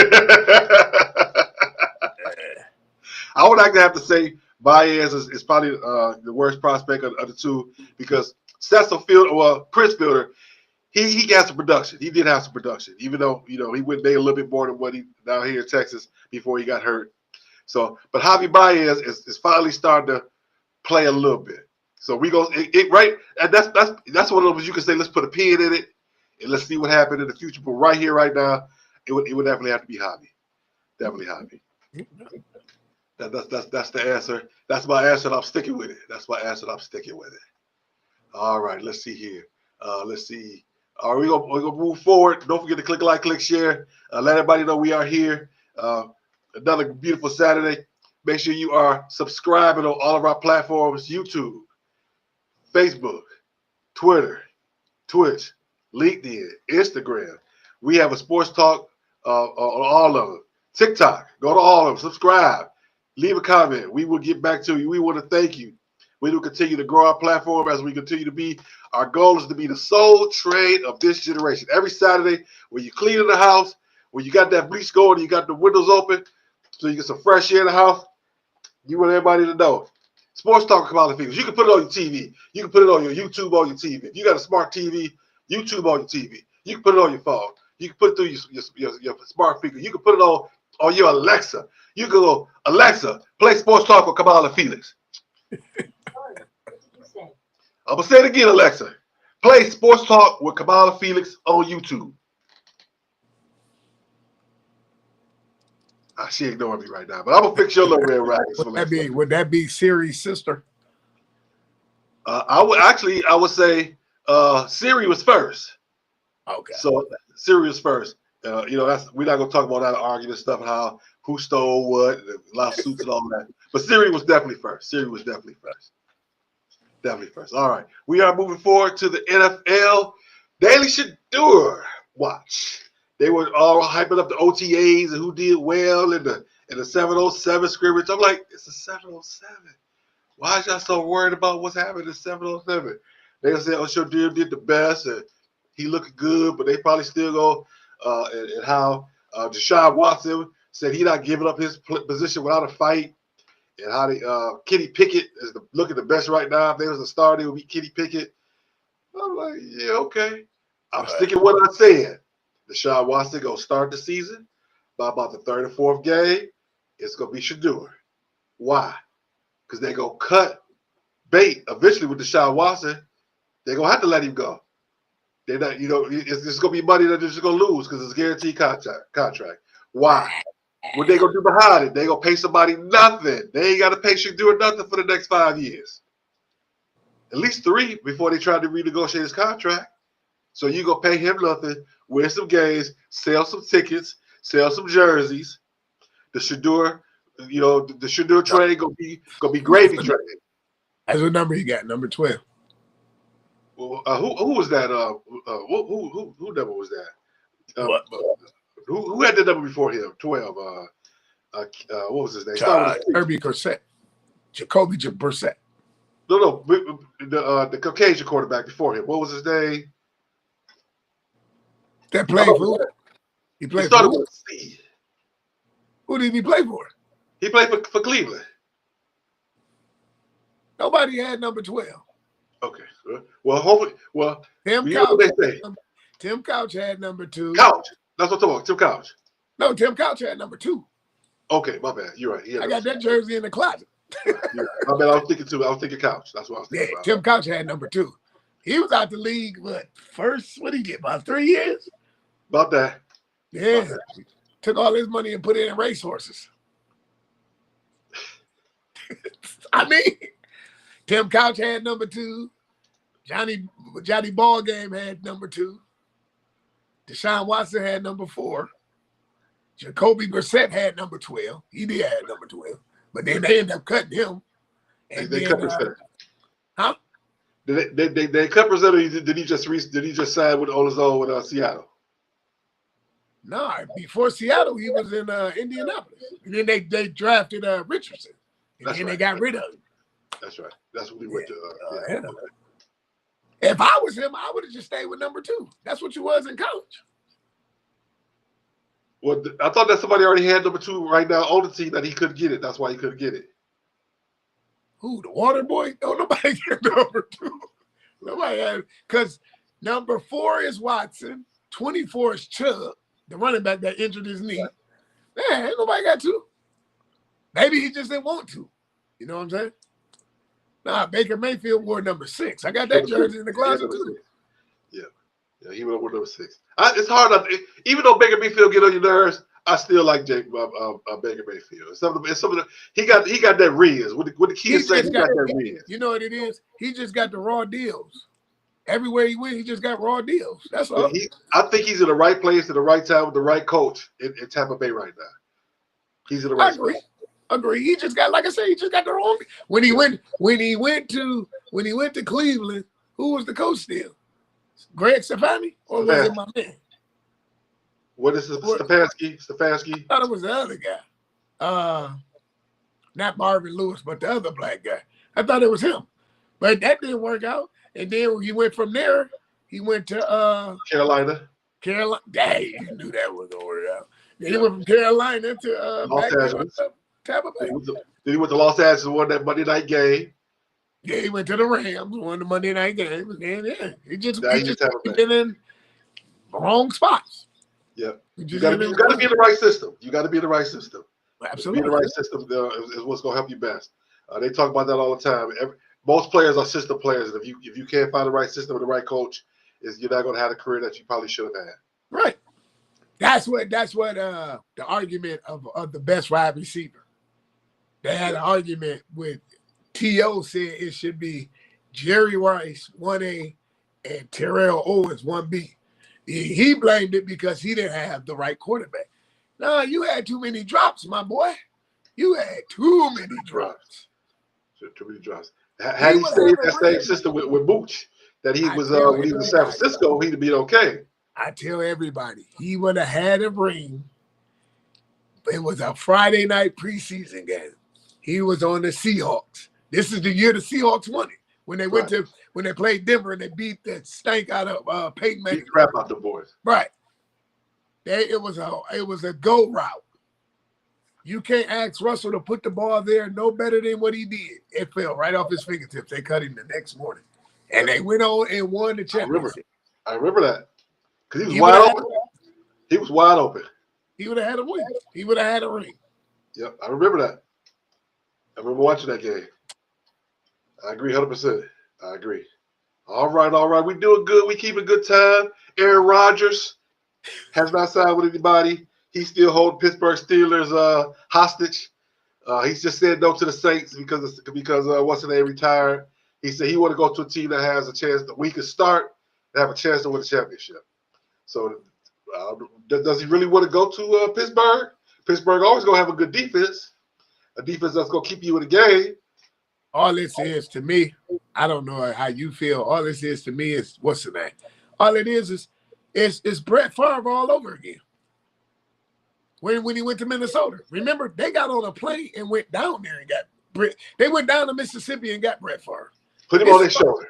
Speaker 1: I would actually have to say Baez is probably the worst prospect of the two because Prince Fielder, he got some production. He did have some production, even though he went there a little bit more than what he down here in Texas before he got hurt. So, but Javi Baez is finally starting to play a little bit. So we go right, and that's one of those you can say let's put a pin in it and let's see what happened in the future. But right here, right now, it would definitely have to be Javi. Definitely Javi. That's the answer. That's my answer, and I'm sticking with it. That's my answer, and I'm sticking with it. All right, let's see here. Let's see. All right, we're gonna move forward. Don't forget to click like, click share. Let everybody know we are here. Another beautiful Saturday. Make sure you are subscribing on all of our platforms: YouTube, Facebook, Twitter, Twitch, LinkedIn, Instagram. We have a sports talk on all of them. TikTok. Go to all of them. Subscribe. Leave a comment. We will get back to you. We want to thank you. We will continue to grow our platform as we continue to be. Our goal is to be the sole trade of this generation. Every Saturday, when you're cleaning the house, when you got that bleach going, you got the windows open, so you get some fresh air in the house, you want everybody to know. Sports Talk Kamau Felix. You can put it on your TV. You can put it on your YouTube on your TV. If you got a smart TV, YouTube on your TV. You can put it on your phone. You can put it through your smart speaker. You can put it on your Alexa. You can go, Alexa, play Sports Talk with Kamau Felix. I'm going to say it again, Alexa. Play Sports Talk with Kamau Felix on YouTube. She ignoring me right now, but I'm going to fix your little red rags.
Speaker 2: Would that be Siri's sister?
Speaker 1: I would say Siri was first.
Speaker 2: Okay.
Speaker 1: So Siri was first. We're not going to talk about that argument stuff, who stole what, lawsuits and all that. But Siri was definitely first. Definitely first. All right. We are moving forward to the NFL Daily Shedeur Watch. They were all hyping up the OTAs and who did well in the 707 scrimmage. I'm like, it's a 707. Why is y'all so worried about what's happening in 707? They said, Shedeur did the best and he looked good, but they probably still go and how Deshaun Watson said he not giving up his position without a fight. And how Kenny Pickett is looking the best right now. If there was a star, it would be Kenny Pickett. I'm like, yeah, okay. I'm sticking with what I said. Deshaun Watson going to start the season. By about the third or fourth game, it's going to be Shedeur. Why? Because they're going to cut bait eventually with Deshaun Watson. They're going to have to let him go. They're not, it's going to be money that they're just going to lose because it's a guaranteed contract. Why? What they gonna do behind it? They gonna pay somebody nothing. They ain't gotta pay Shedeur nothing for the next 5 years. At least 3 before they try to renegotiate his contract. So you gonna pay him nothing, win some games, sell some tickets, sell some jerseys. The Shedeur, the Shedeur trade gonna be gravy trade.
Speaker 2: That's what number you got? Number 12.
Speaker 1: Well, who was that? Who number was that? Who had the number before him? 12. What was his name?
Speaker 2: Jacoby Brissett.
Speaker 1: No, the Caucasian quarterback before him. What was his name?
Speaker 2: That played for. He played for who? Who did he play for?
Speaker 1: He played for Cleveland.
Speaker 2: Nobody had number 12.
Speaker 1: Okay. Well, hopefully,
Speaker 2: Tim Couch had number 2.
Speaker 1: Couch. That's what I'm talking about. Tim Couch.
Speaker 2: No, Tim Couch had number 2.
Speaker 1: Okay, my bad. You're right.
Speaker 2: I got that jersey in the closet.
Speaker 1: Right. My bad. I was thinking Couch. That's what I was thinking about.
Speaker 2: Tim Couch had number 2. He was out the league, first, what did he get, about 3 years?
Speaker 1: About that.
Speaker 2: Yeah. About that. Took all his money and put it in racehorses. I mean, Tim Couch had number 2. Johnny Ballgame had number 2. Deshaun Watson had number 4. Jacoby Brissett had number 12. He did have number 12. But then they ended up cutting him. And
Speaker 1: they cut Brissett.
Speaker 2: Huh?
Speaker 1: Did they cut Brissett, or did he just sign on his own with Seattle?
Speaker 2: No, before Seattle, he was in Indianapolis. And then they drafted Richardson. And then they got rid of him.
Speaker 1: That's right. That's what he went to.
Speaker 2: Yeah. If I was him, I would have just stayed with number 2. That's what you was in college.
Speaker 1: Well, I thought that somebody already had number 2 right now on the team that he couldn't get it. That's why he couldn't get it.
Speaker 2: Who, the water boy? No, nobody get number 2. Nobody had, because Number 4 is Watson. 24 is Chubb, the running back that injured his knee. Man, ain't nobody got 2. Maybe he just didn't want to. You know what I'm saying? Nah, Baker Mayfield wore number 6. I got that jersey in the closet too.
Speaker 1: Yeah, he went up with number 6. It's hard. Even though Baker Mayfield get on your nerves, I still like Baker Mayfield. It's something he got that Riz. What the kids say, he got that Riz.
Speaker 2: You know what it is? He just got the raw deals. Everywhere he went, he just got raw deals. That's all.
Speaker 1: I think he's in the right place at the right time with the right coach in Tampa Bay right now. He's in the right spot.
Speaker 2: Agree. He just got, like I said, he just got the wrong. When he went to Cleveland, who was the coach still? Greg Stefani, or was it my man?
Speaker 1: What is it? Stefanski?
Speaker 2: I thought it was the other guy. Not Marvin Lewis, but the other black guy. I thought it was him. But that didn't work out. And then he went from there, he went to
Speaker 1: Carolina.
Speaker 2: Dang, you knew that was going to work out. Then he went from Carolina to
Speaker 1: Los Angeles.
Speaker 2: Tampa Bay.
Speaker 1: Then he went to Los Angeles and won that Monday night game.
Speaker 2: Yeah, he went to the Rams, won the Monday night game. And then, he just been in wrong spots.
Speaker 1: Yeah. You got to be in the right system. You got to be in the right system.
Speaker 2: Absolutely.
Speaker 1: Be in the right system is what's going to help you best. They talk about that all the time. Most players are system players. And if you can't find the right system and the right coach, you're not going to have the career that you probably should have had.
Speaker 2: Right. That's what the argument of the best wide receiver. They had an argument with T.O. said it should be Jerry Rice 1A and Terrell Owens 1B. He blamed it because he didn't have the right quarterback. No, you had too many drops, my boy. You had too many drops.
Speaker 1: Too many drops. Had he stayed in that same system with Mooch that he was when he was in San Francisco, he'd have been okay.
Speaker 2: I tell everybody, he would have had a ring. It was a Friday night preseason game. He was on the Seahawks. This is the year the Seahawks won it. When they when they played Denver and they beat the stank out of Peyton Manning.
Speaker 1: Beat crap out the boys.
Speaker 2: Right. It was a go route. You can't ask Russell to put the ball there no better than what he did. It fell right off his fingertips. They cut him the next morning. And they went on and won the championship.
Speaker 1: I remember that. Because he was wide open. He was wide open.
Speaker 2: He would have had a win. He would have had a ring.
Speaker 1: Yep, I remember that. I remember watching that game. I agree 100%. I agree. All right. We doing good. We keeping good time. Aaron Rodgers has not signed with anybody. He's still holding Pittsburgh Steelers hostage. He's just said no to the Saints because what's his name retired. He said he want to go to a team that has a chance that we can start and have a chance to win a championship. So does he really want to go to Pittsburgh? Pittsburgh always going to have a good defense, a defense that's going to keep you in the game.
Speaker 2: All this is to me, I don't know how you feel. All this is to me is, what's the name? All it is Brett Favre all over again. When he went to Minnesota. Remember, they got on a plane and went down there and got Brett. They went down to Mississippi and got Brett Favre.
Speaker 1: Put him on their shoulder.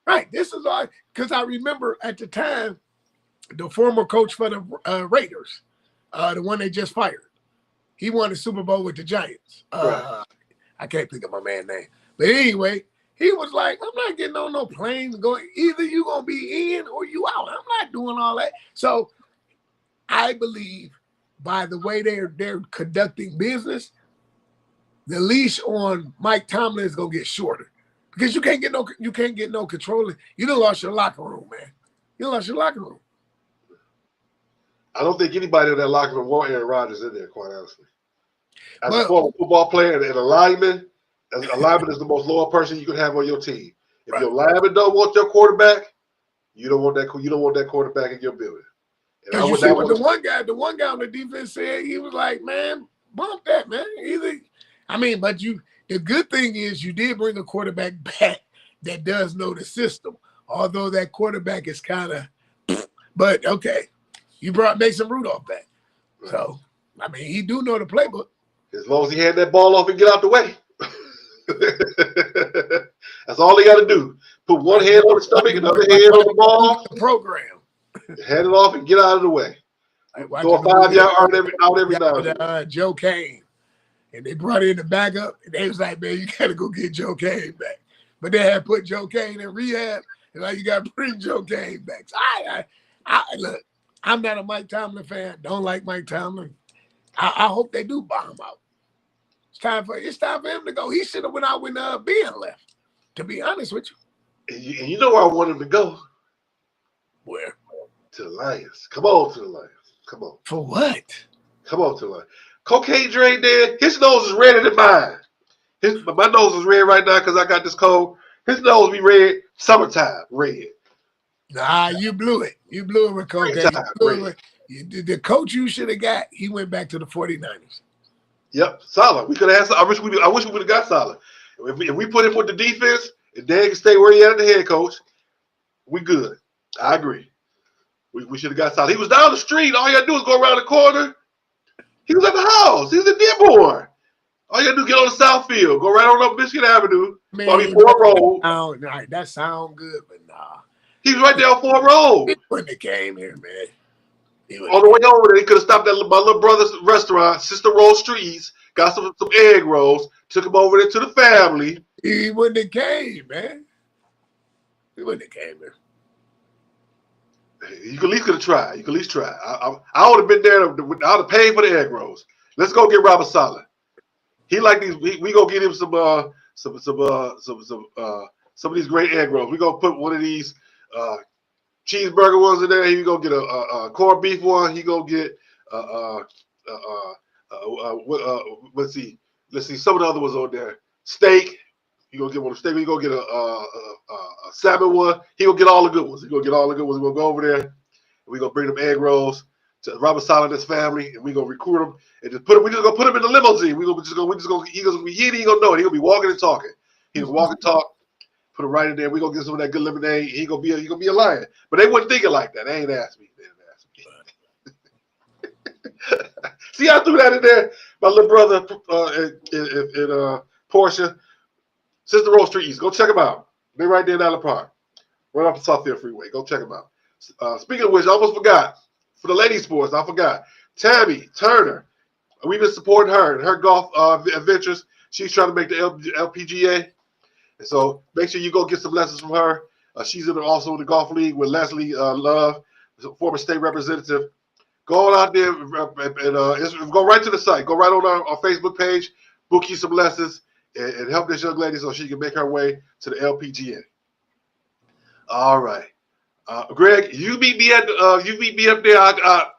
Speaker 2: Right. This is all because I remember at the time, the former coach for the Raiders, the one they just fired, he won the Super Bowl with the Giants.
Speaker 1: Right.
Speaker 2: I can't think of my man's name. But anyway, he was like, I'm not getting on no plane going. Either you going to be in or you out. I'm not doing all that. So I believe by the way they're conducting business, the leash on Mike Tomlin is going to get shorter because you can't get no control. You done lost your locker room, man. You lost your locker room.
Speaker 1: I don't think anybody in that locker room want Aaron Rodgers in there, quite honestly. As a former football player and a lineman is the most loyal person you can have on your team. If your lineman don't want your quarterback, you don't want that quarterback in your building. And
Speaker 2: you see what the one guy on the defense said, he was like, man, bump that, man. But the good thing is you did bring a quarterback back that does know the system. Although that quarterback is kind of, but okay. You brought Mason Rudolph back. Right. So, he do know the playbook.
Speaker 1: As long as he had that ball off and get out the way. That's all he got to do. Put one hand on the stomach, another hand on the ball.
Speaker 2: The program.
Speaker 1: Hand it off and get out of the way. Throw a 5-yard out every now and then.
Speaker 2: Joe Kane. And they brought in the backup. And they was like, man, you got to go get Joe Kane back. But they had put Joe Kane in rehab. It's like you got to bring your game back. So look, I'm not a Mike Tomlin fan. Don't like Mike Tomlin. I hope they do buy him out. It's time for him to go. He should have went out when Ben left, to be honest with you.
Speaker 1: And you know where I want him to go?
Speaker 2: Where?
Speaker 1: To the Lions. Come on to the Lions. Come on.
Speaker 2: For what?
Speaker 1: Come on to the Lions. Cocaine drain there. His nose is redder than mine. My nose is red right now because I got this cold. His nose be red. Summertime, red.
Speaker 2: Nah, you blew it. You blew it with cocaine. The coach you should have got, he went back to the 49ers.
Speaker 1: Yep, solid. We could have had. I wish we would have got solid. If we put him with the defense and Dan can stay where he at the head coach, we good. I agree. We should have got solid. He was down the street. All you gotta do is go around the corner. He was at the house. He was a Dearborn. All you gotta do is get on the South Field. Go right on up Michigan Avenue. Ford Road.
Speaker 2: That sound good, but nah.
Speaker 1: He was right there on Ford Road.
Speaker 2: He wouldn't have came here, man.
Speaker 1: On the way over there, he could have stopped at my little brother's restaurant, Sister Rose Streets, got some egg rolls, took him over there to the family.
Speaker 2: He wouldn't have came, man. He wouldn't have came here.
Speaker 1: You at least could have tried. You could at least try. I would have been there. I would have paid for the egg rolls. Let's go get Robert Saleh. He like these. We gonna get him some of these great egg rolls. We gonna put one of these cheeseburger ones in there. He gonna get a corned beef one. He gonna get let's see. Some of the other ones on there. Steak. You gonna get one of steak. You gonna get a salmon one. He gonna get all the good ones. We're gonna go over there. And we gonna bring them egg rolls to Robert Saleh and his family, and we gonna recruit him and just put him. We just gonna put him in the limousine. He ain't gonna know it. He gonna be walking and talking. He gonna walk and talk. Put him right in there. We gonna get some of that good lemonade. He gonna be a lion. But they wouldn't think it like that. They ain't asked me. See, I threw that in there. My little brother in Portia, Sister Rose Street East. Go check them out. They right there in Allen Park, right off the Southfield Freeway. Go check them out. Speaking of which, I almost forgot. For the ladies' sports, I forgot. Tammy Turner. We've been supporting her and her golf adventures. She's trying to make the LPGA. And so make sure you go get some lessons from her. She's also in the golf league with Leslie Love, former state representative. Go on out there and go right to the site. Go right on our Facebook page. Book you some lessons and help this young lady so she can make her way to the LPGA. All right. Greg, you meet me up there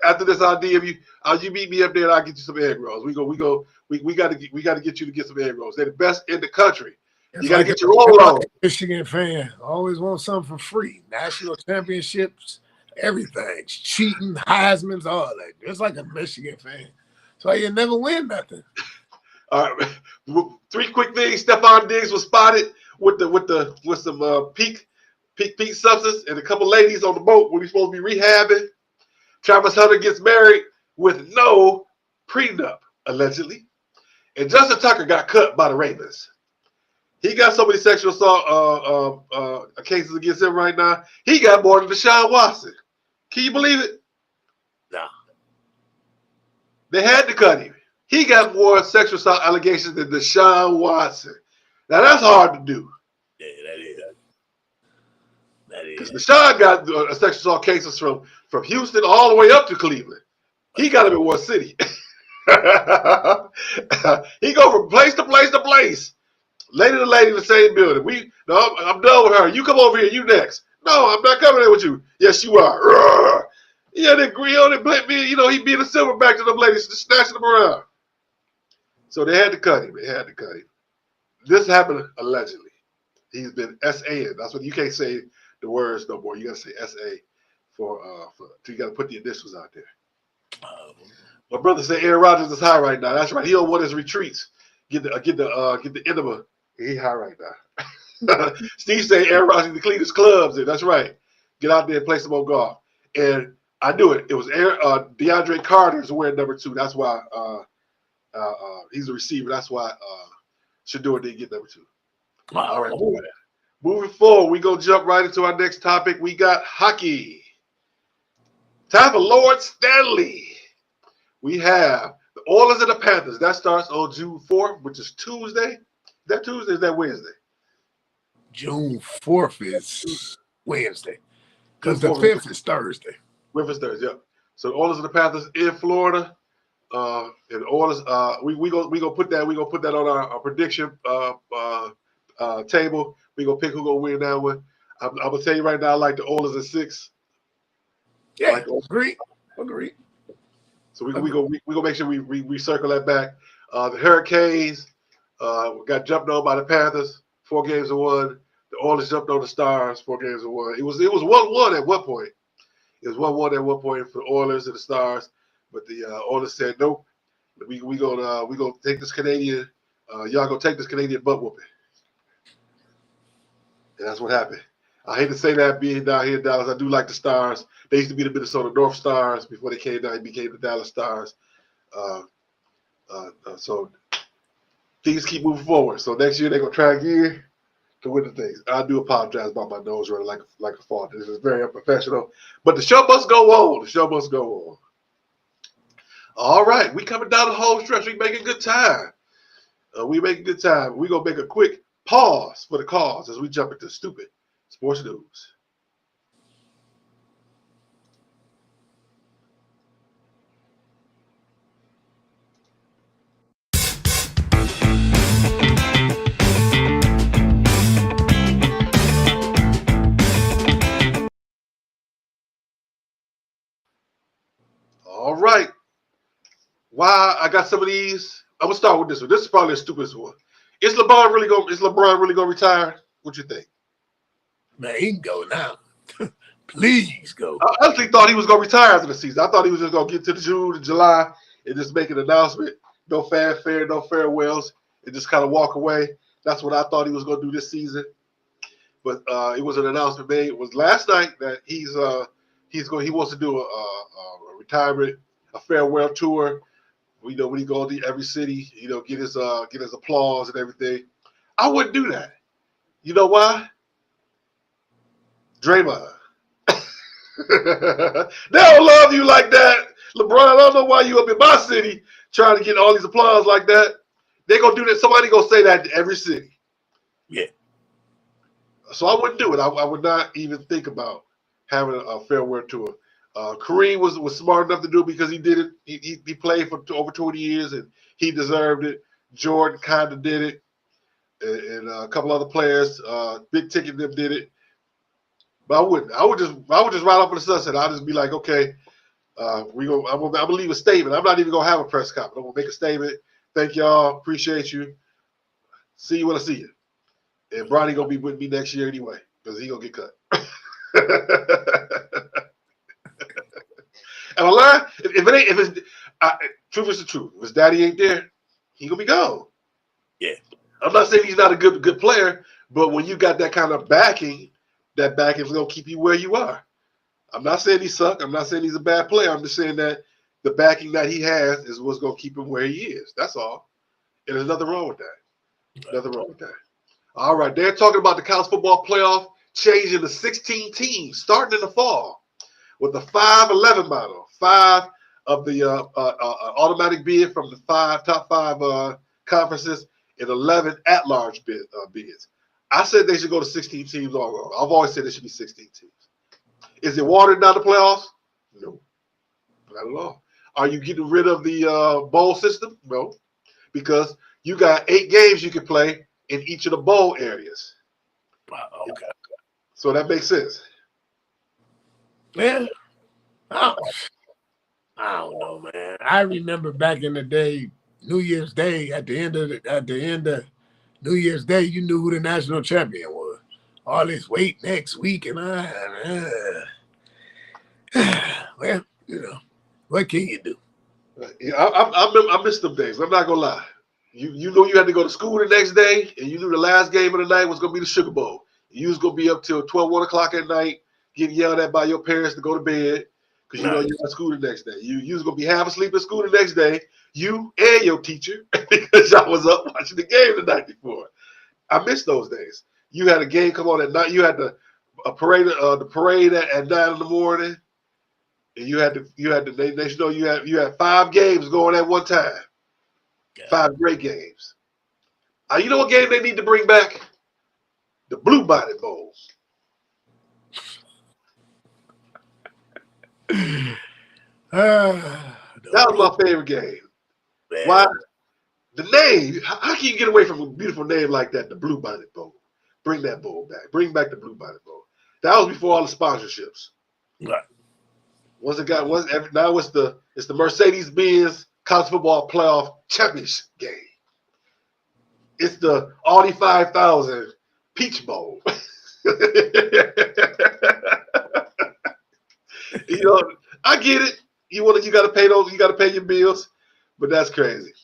Speaker 1: after this idea. You meet me up there and I'll get you some egg rolls. We got to get you to get some egg rolls. They're the best in the country. You got to get your roll on.
Speaker 2: Michigan fan always want something for free. National championships, everything. Cheating, Heisman's, all that. It's like a Michigan fan. So you never win nothing.
Speaker 1: All right. 3 quick things. Stephon Diggs was spotted with some peak substance and a couple ladies on the boat when he's supposed to be rehabbing. Travis Hunter gets married with no prenup, allegedly. And Justin Tucker got cut by the Ravens. He got so many sexual assault cases against him right now. He got more than Deshaun Watson. Can you believe it?
Speaker 2: No.
Speaker 1: They had to cut him. He got more sexual assault allegations than Deshaun Watson. Now, that's hard to do.
Speaker 2: Yeah, that is.
Speaker 1: Because Deshaun got sexual assault cases from Houston all the way up to Cleveland. He got them in one city. He go from place to place to place. Lady to lady in the same building. I'm done with her. You come over here. You next. No, I'm not coming there with you. Yes, you are. Yeah, they agree on it. But me, he being a silverback to them ladies, just snatching them around. So they had to cut him. This happened allegedly. He's been SA'ing. That's what you can't say the words no more. You got to say SA so you got to put the initials out there. My brother said Aaron Rodgers is high right now. That's right. He don't want his retreats. Get the enema. He high right now. Steve said Aaron Rodgers to clean his clubs. That's right. Get out there and play some more golf. And I knew it. It was DeAndre Carter's wearing number 2. That's why he's a receiver. That's why Shedeur didn't get number 2. All right. Moving forward, we gonna jump right into our next topic. We got hockey. Time for Lord Stanley. We have the Oilers and the Panthers. That starts on June 4th, which is Tuesday. Is that Tuesday? Is that Wednesday?
Speaker 2: June 4th is Wednesday.
Speaker 1: June
Speaker 2: Because the
Speaker 1: 4th.
Speaker 2: 5th is Thursday.
Speaker 1: 5th is Thursday, yep. So the Oilers and the Panthers in Florida. And Oilers, we gonna put that on our prediction table. We gonna pick who gonna win that one. I'm gonna tell you right now, I like the Oilers at 6.
Speaker 2: Yeah,
Speaker 1: Like,
Speaker 2: agree.
Speaker 1: So we gonna make sure we circle that back. The Hurricanes got jumped on by the Panthers, 4-1. The Oilers jumped on the Stars, 4-1. It was 1-1 at one point. It was 1-1 at one point for the Oilers and the Stars, but the Oilers said nope. We gonna take this Canadian. Y'all gonna take this Canadian butt whooping, and that's what happened. I hate to say that being down here in Dallas. I do like the Stars. They used to be the Minnesota North Stars before they came down and became the Dallas Stars. So things keep moving forward. So next year they're gonna try again to win the things. I do apologize about my nose running like a fault. This is very unprofessional. But the show must go on. The show must go on. All right, we coming down the home stretch. We making good time. We're going to make a quick pause for the cause as we jump into stupid sports news. All right. Why I got some of these? I'm gonna start with this one. This is probably the stupidest one. Is LeBron really gonna retire? What you think?
Speaker 2: Man, he can go now. Please go.
Speaker 1: I actually thought he was gonna retire after the season. I thought he was just gonna get to the June and July and just make an announcement. No fanfare, no farewells, and just kind of walk away. That's what I thought he was gonna do this season. But it was an announcement made. It was last night that he wants to do a retirement, a farewell tour. When he goes to every city, get his applause and everything. I wouldn't do that. You know why? Draymond. They don't love you like that, LeBron. I don't know why you up in my city trying to get all these applause like that. They gonna do that. Somebody gonna say that to every city.
Speaker 2: Yeah.
Speaker 1: So I wouldn't do it. I would not even think about having a farewell tour. Kareem was smart enough to do it because he did it. He played for over 20 years and he deserved it. Jordan kind of did it, and a couple other players, big ticket them did it. But I wouldn't. I would just ride off in the sunset. I'll just be like, okay, I'm gonna leave a statement. I'm not even gonna have a press conference. I'm gonna make a statement. Thank y'all. Appreciate you. See you when I see you. And Bronny gonna be with me next year anyway because he gonna get cut. Am I lying? Truth is the truth. If his daddy ain't there, he gonna be gone.
Speaker 2: Yeah. I'm
Speaker 1: not saying he's not a good player, but when you got that kind of backing, that backing is gonna keep you where you are. I'm not saying he suck. I'm not saying he's a bad player. I'm just saying that the backing that he has is what's gonna keep him where he is. That's all. And there's nothing wrong with that. Nothing wrong with that. All right, they're talking about the college football playoff changing to 16 teams starting in the fall with the 5-11 model. 5 of the automatic bid from the top five conferences and 11 at-large bids. I said they should go to 16 teams all along. I've always said there should be 16 teams. Is it watering down the playoffs? No, not at all. Are you getting rid of the bowl system? No, because you got 8 games you can play in each of the bowl areas.
Speaker 2: Okay.
Speaker 1: So that makes sense.
Speaker 2: Yeah. I don't know, man. I remember back in the day, New Year's Day, at the end of New Year's Day, you knew who the national champion was. All this wait next week, and well, what can you do?
Speaker 1: Yeah, I miss them days. I'm not gonna lie. You know you had to go to school the next day, and you knew the last game of the night was gonna be the Sugar Bowl. You was gonna be up till 1 o'clock at night, getting yelled at by your parents to go to bed because you know you got school the next day. You was gonna be half asleep at school the next day. You and your teacher because y'all was up watching the game the night before. I miss those days. You had a game come on at night. You had the parade at 9 in the morning, and you had to they should know you had 5 games going at one time. 5 great games. You know what game they need to bring back? The Blue Bonnet Bowl. That was my favorite game.
Speaker 2: Man.
Speaker 1: Why? The name. How can you get away from a beautiful name like that? The Blue Bonnet Bowl. Bring that bowl back. Bring back the Blue Bonnet Bowl. That was before all the sponsorships.
Speaker 2: Right.
Speaker 1: Now it's the Mercedes-Benz College Football Playoff Championship game. It's the Audi 5000 Peach Bowl. I get it. You got to pay those. You got to pay your bills, but that's crazy.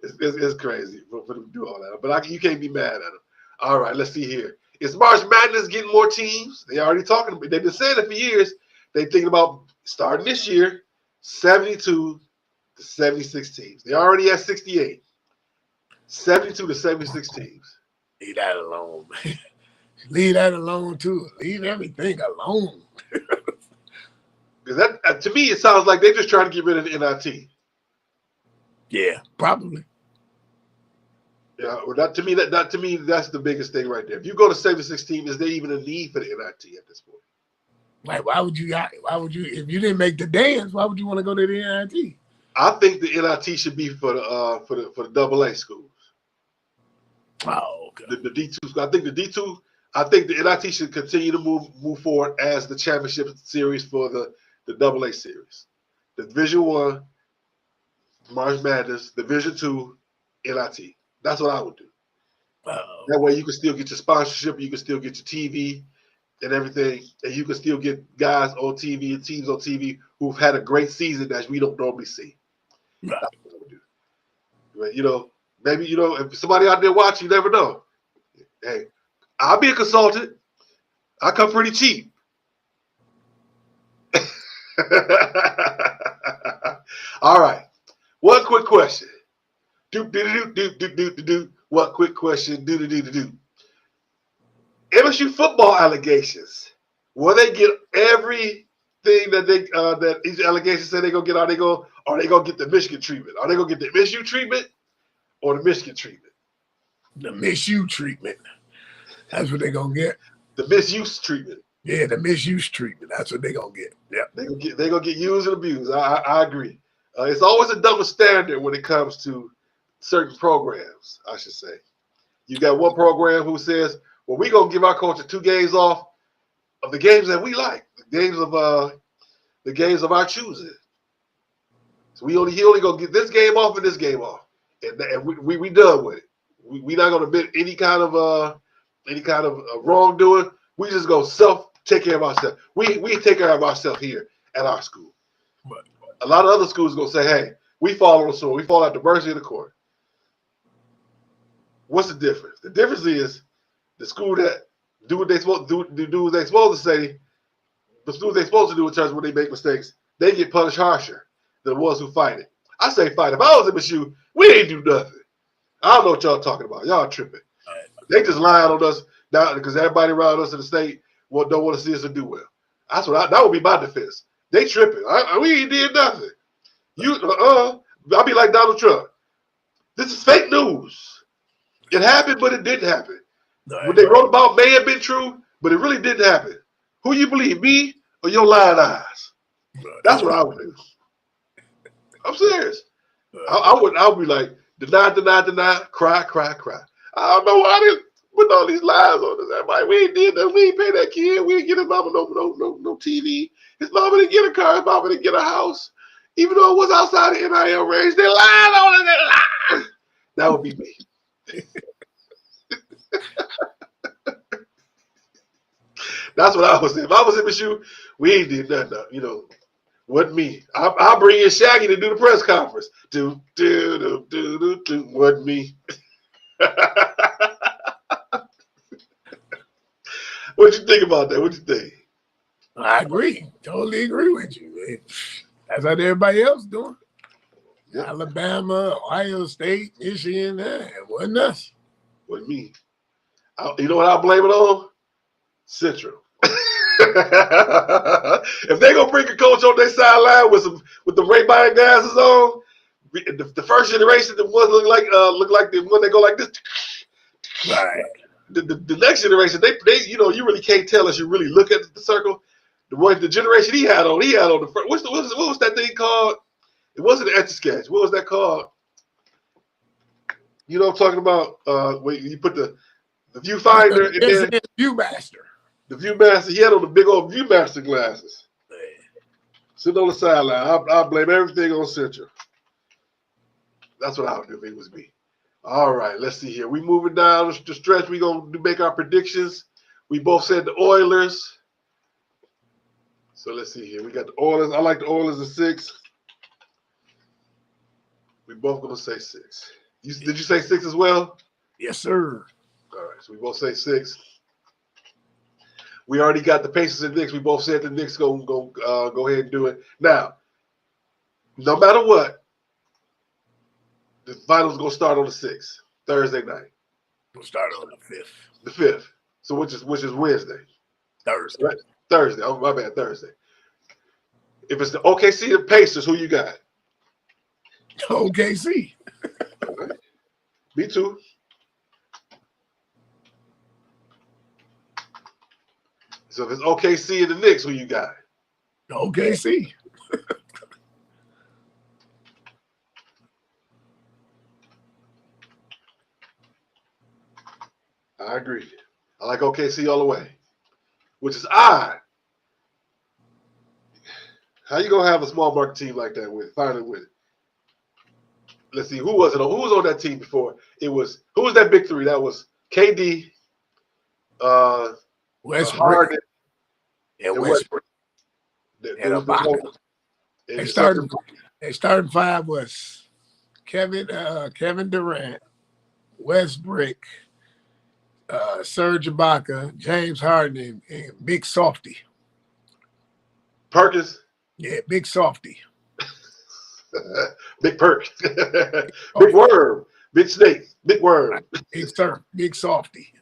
Speaker 1: It's crazy for them to do all that. But you can't be mad at them. All right, let's see here. Is March Madness getting more teams? They already talking. They've been saying it for years. They thinking about starting this year, 72 to 76 teams. They already at 68. 72 to 76 teams.
Speaker 2: Leave that alone, man. Leave that alone too. Leave everything alone.
Speaker 1: Because that to me, it sounds like they're just trying to get rid of the NIT.
Speaker 2: Yeah, probably.
Speaker 1: Yeah, well, that's the biggest thing right there. If you go to 76 teams, is there even a need for the NIT at this point?
Speaker 2: Like, why would you? If you didn't make the dance, why would you want to go to the NIT?
Speaker 1: I think the NIT should be for the AA schools.
Speaker 2: Oh, okay.
Speaker 1: The D2. I think the NIT should continue to move forward as the championship series for the AA series. The Division I, March Madness, Division II, NIT. That's what I would do.
Speaker 2: Uh-oh.
Speaker 1: That way you can still get your sponsorship, you can still get your TV and everything, and you can still get guys on TV and teams on TV who've had a great season that we don't normally see.
Speaker 2: Right.
Speaker 1: That's what I would do. But, maybe, if somebody out there watching, you never know. Hey, I'll be a consultant. I come pretty cheap. All right. One quick question. What quick question? MSU football allegations. Will they get everything that each allegation said they're gonna get? Are they gonna get the Michigan treatment? Are they gonna get the MSU treatment or the Michigan treatment?
Speaker 2: The MSU treatment. That's what they're gonna get.
Speaker 1: The misuse treatment.
Speaker 2: Yeah, the misuse treatment. That's what they're gonna get. Yeah.
Speaker 1: They're gonna get used and abused. I agree. It's always a double standard when it comes to certain programs, I should say. You got one program who says, well, we're going to give our coach 2 games off of the games that we like, the games of our choosing. So he only going to get this game off and this game off. And we done with it. We're not going to admit any kind of wrongdoing. We just going to take care of ourselves. We take care of ourselves here at our school.
Speaker 2: But
Speaker 1: a lot of other schools are going to say, hey, we fall on the sword. We fall at the mercy of the court. What's the difference? The difference is the school that do what they're supposed to do what they're supposed to say, the schools they're supposed to do in terms of when they make mistakes, they get punished harsher than the ones who fight it. I say fight. If I was in MSU, we ain't do nothing. I don't know what y'all talking about. Y'all tripping. They just lying on us now because everybody around us in the state don't want to see us do well. That would be my defense. They tripping. We ain't did nothing. I'll be like Donald Trump. This is fake news. It happened, but it didn't happen. What they wrote about may have been true, but it really didn't happen. Who you believe, me or your lying eyes? That's what I would do. I'm serious. I would be like, deny, cry. I don't know why they put all these lies on us. Everybody, we ain't did nothing. We ain't pay that kid. We ain't get his mama no TV. His mama didn't get a car. His mama didn't get a house. Even though it was outside the NIL range, they lied on it. They lied. That would be me. That's what I was saying. If I was in MSU, we ain't did nothing. Wasn't me. I'll bring in Shaggy to do the press conference. Wasn't me. What you think about that? What you think?
Speaker 2: I agree. Totally agree with you. That's what everybody else doing.
Speaker 1: Yep.
Speaker 2: Alabama, Ohio State, Michigan, it wasn't us.
Speaker 1: Wasn't me. You know what I'll blame it on? Central. If they're gonna bring a coach on their sideline with the Ray-Ban glasses on, the first generation, the ones look like the one that go like this.
Speaker 2: Right.
Speaker 1: The next generation, they you really can't tell unless you really look at the circle. the generation he had on the front. What was that thing called? It wasn't an Etch-a-Sketch. What was that called? You know what I'm talking about? When you put the viewfinder in there.
Speaker 2: Viewmaster.
Speaker 1: The Viewmaster. He had on the big old Viewmaster glasses. Sitting on the sideline. I blame everything on Central. That's what I would do if it was me. All right, let's see here. We moving down the stretch. We gonna make our predictions. We both said the Oilers. So let's see here. We got the Oilers. I like the Oilers at 6. We both gonna say 6. Did you say 6 as well?
Speaker 2: Yes, sir.
Speaker 1: All right, so we both say 6. We already got the Pacers and Knicks. We both said the Knicks go ahead and do it. Now, no matter what, the finals gonna start on the 6th, Thursday night.
Speaker 2: We'll start on the 5th.
Speaker 1: The 5th. So which is Wednesday?
Speaker 2: Thursday.
Speaker 1: Right? Thursday. Oh, my bad, Thursday. If it's the OKC and Pacers, who you got?
Speaker 2: OKC.
Speaker 1: All right. Me too. So if it's OKC and the Knicks, who you got?
Speaker 2: OKC.
Speaker 1: I agree. I like OKC all the way, which is odd. How you gonna have a small market team like that finally win it? Let's see, who was on that team before? Who was that big three? That was KD,
Speaker 2: Westbrook,
Speaker 1: Harden,
Speaker 2: and Westbrook. And Ibaka. They starting 5 was Kevin Durant, Westbrook, Serge Ibaka, James Harden, and Big Softy.
Speaker 1: Perkins.
Speaker 2: Yeah, Big Softy.
Speaker 1: Big Perk. Big Worm. Big Snake. Big Worm.
Speaker 2: Big Softy.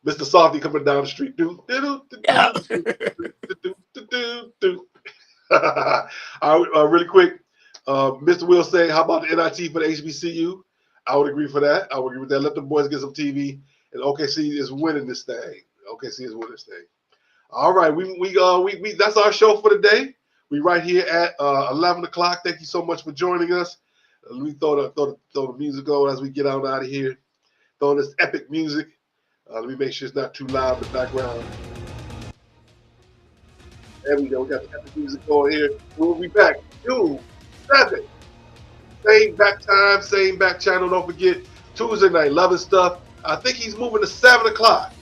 Speaker 1: Mr. Softy coming down the street.
Speaker 2: Yeah.
Speaker 1: All right, really quick. Mr. Will say, how about the NIT for the HBCU? I would agree for that. I would agree with that. Let the boys get some TV. And OKC is winning this thing. OKC is winning this thing. All right, we that's our show for today. We right here at 11 o'clock. Thank you so much for joining us. Let me throw the music on as we get out of here. Throwing this epic music. Let me make sure it's not too loud in the background. There we go. We got the epic music going here. We'll be back June 7th. Same back time, same back channel. Don't forget Tuesday night, Love and Stuff. I think he's moving to 7 o'clock.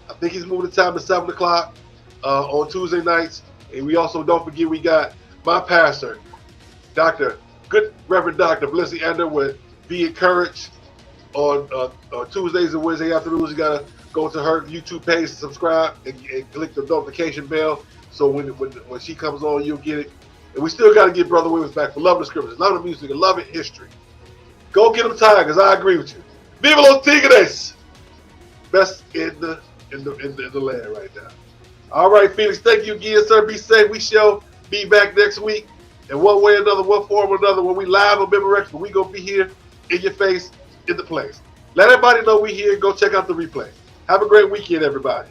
Speaker 1: I think he's moving the time to 7 o'clock on Tuesday nights. And we also don't forget we got my pastor, Reverend Dr. Blissy Ender with Be Encouraged on Tuesdays and Wednesday afternoons. You gotta go to her YouTube page, subscribe, and click the notification bell. So when she comes on, you'll get it. And we still gotta get Brother Williams back for Love the Scriptures, Love the Music, and Love it History. Go get them Tigers. I agree with you. Viva los Tigres! Best in the land right now. All right, Felix, thank you again, sir. Be safe. We shall be back next week in one way or another, one form or another, when we live on Memorex, but we going to be here in your face, in the place. Let everybody know we here. Go check out the replay. Have a great weekend, everybody.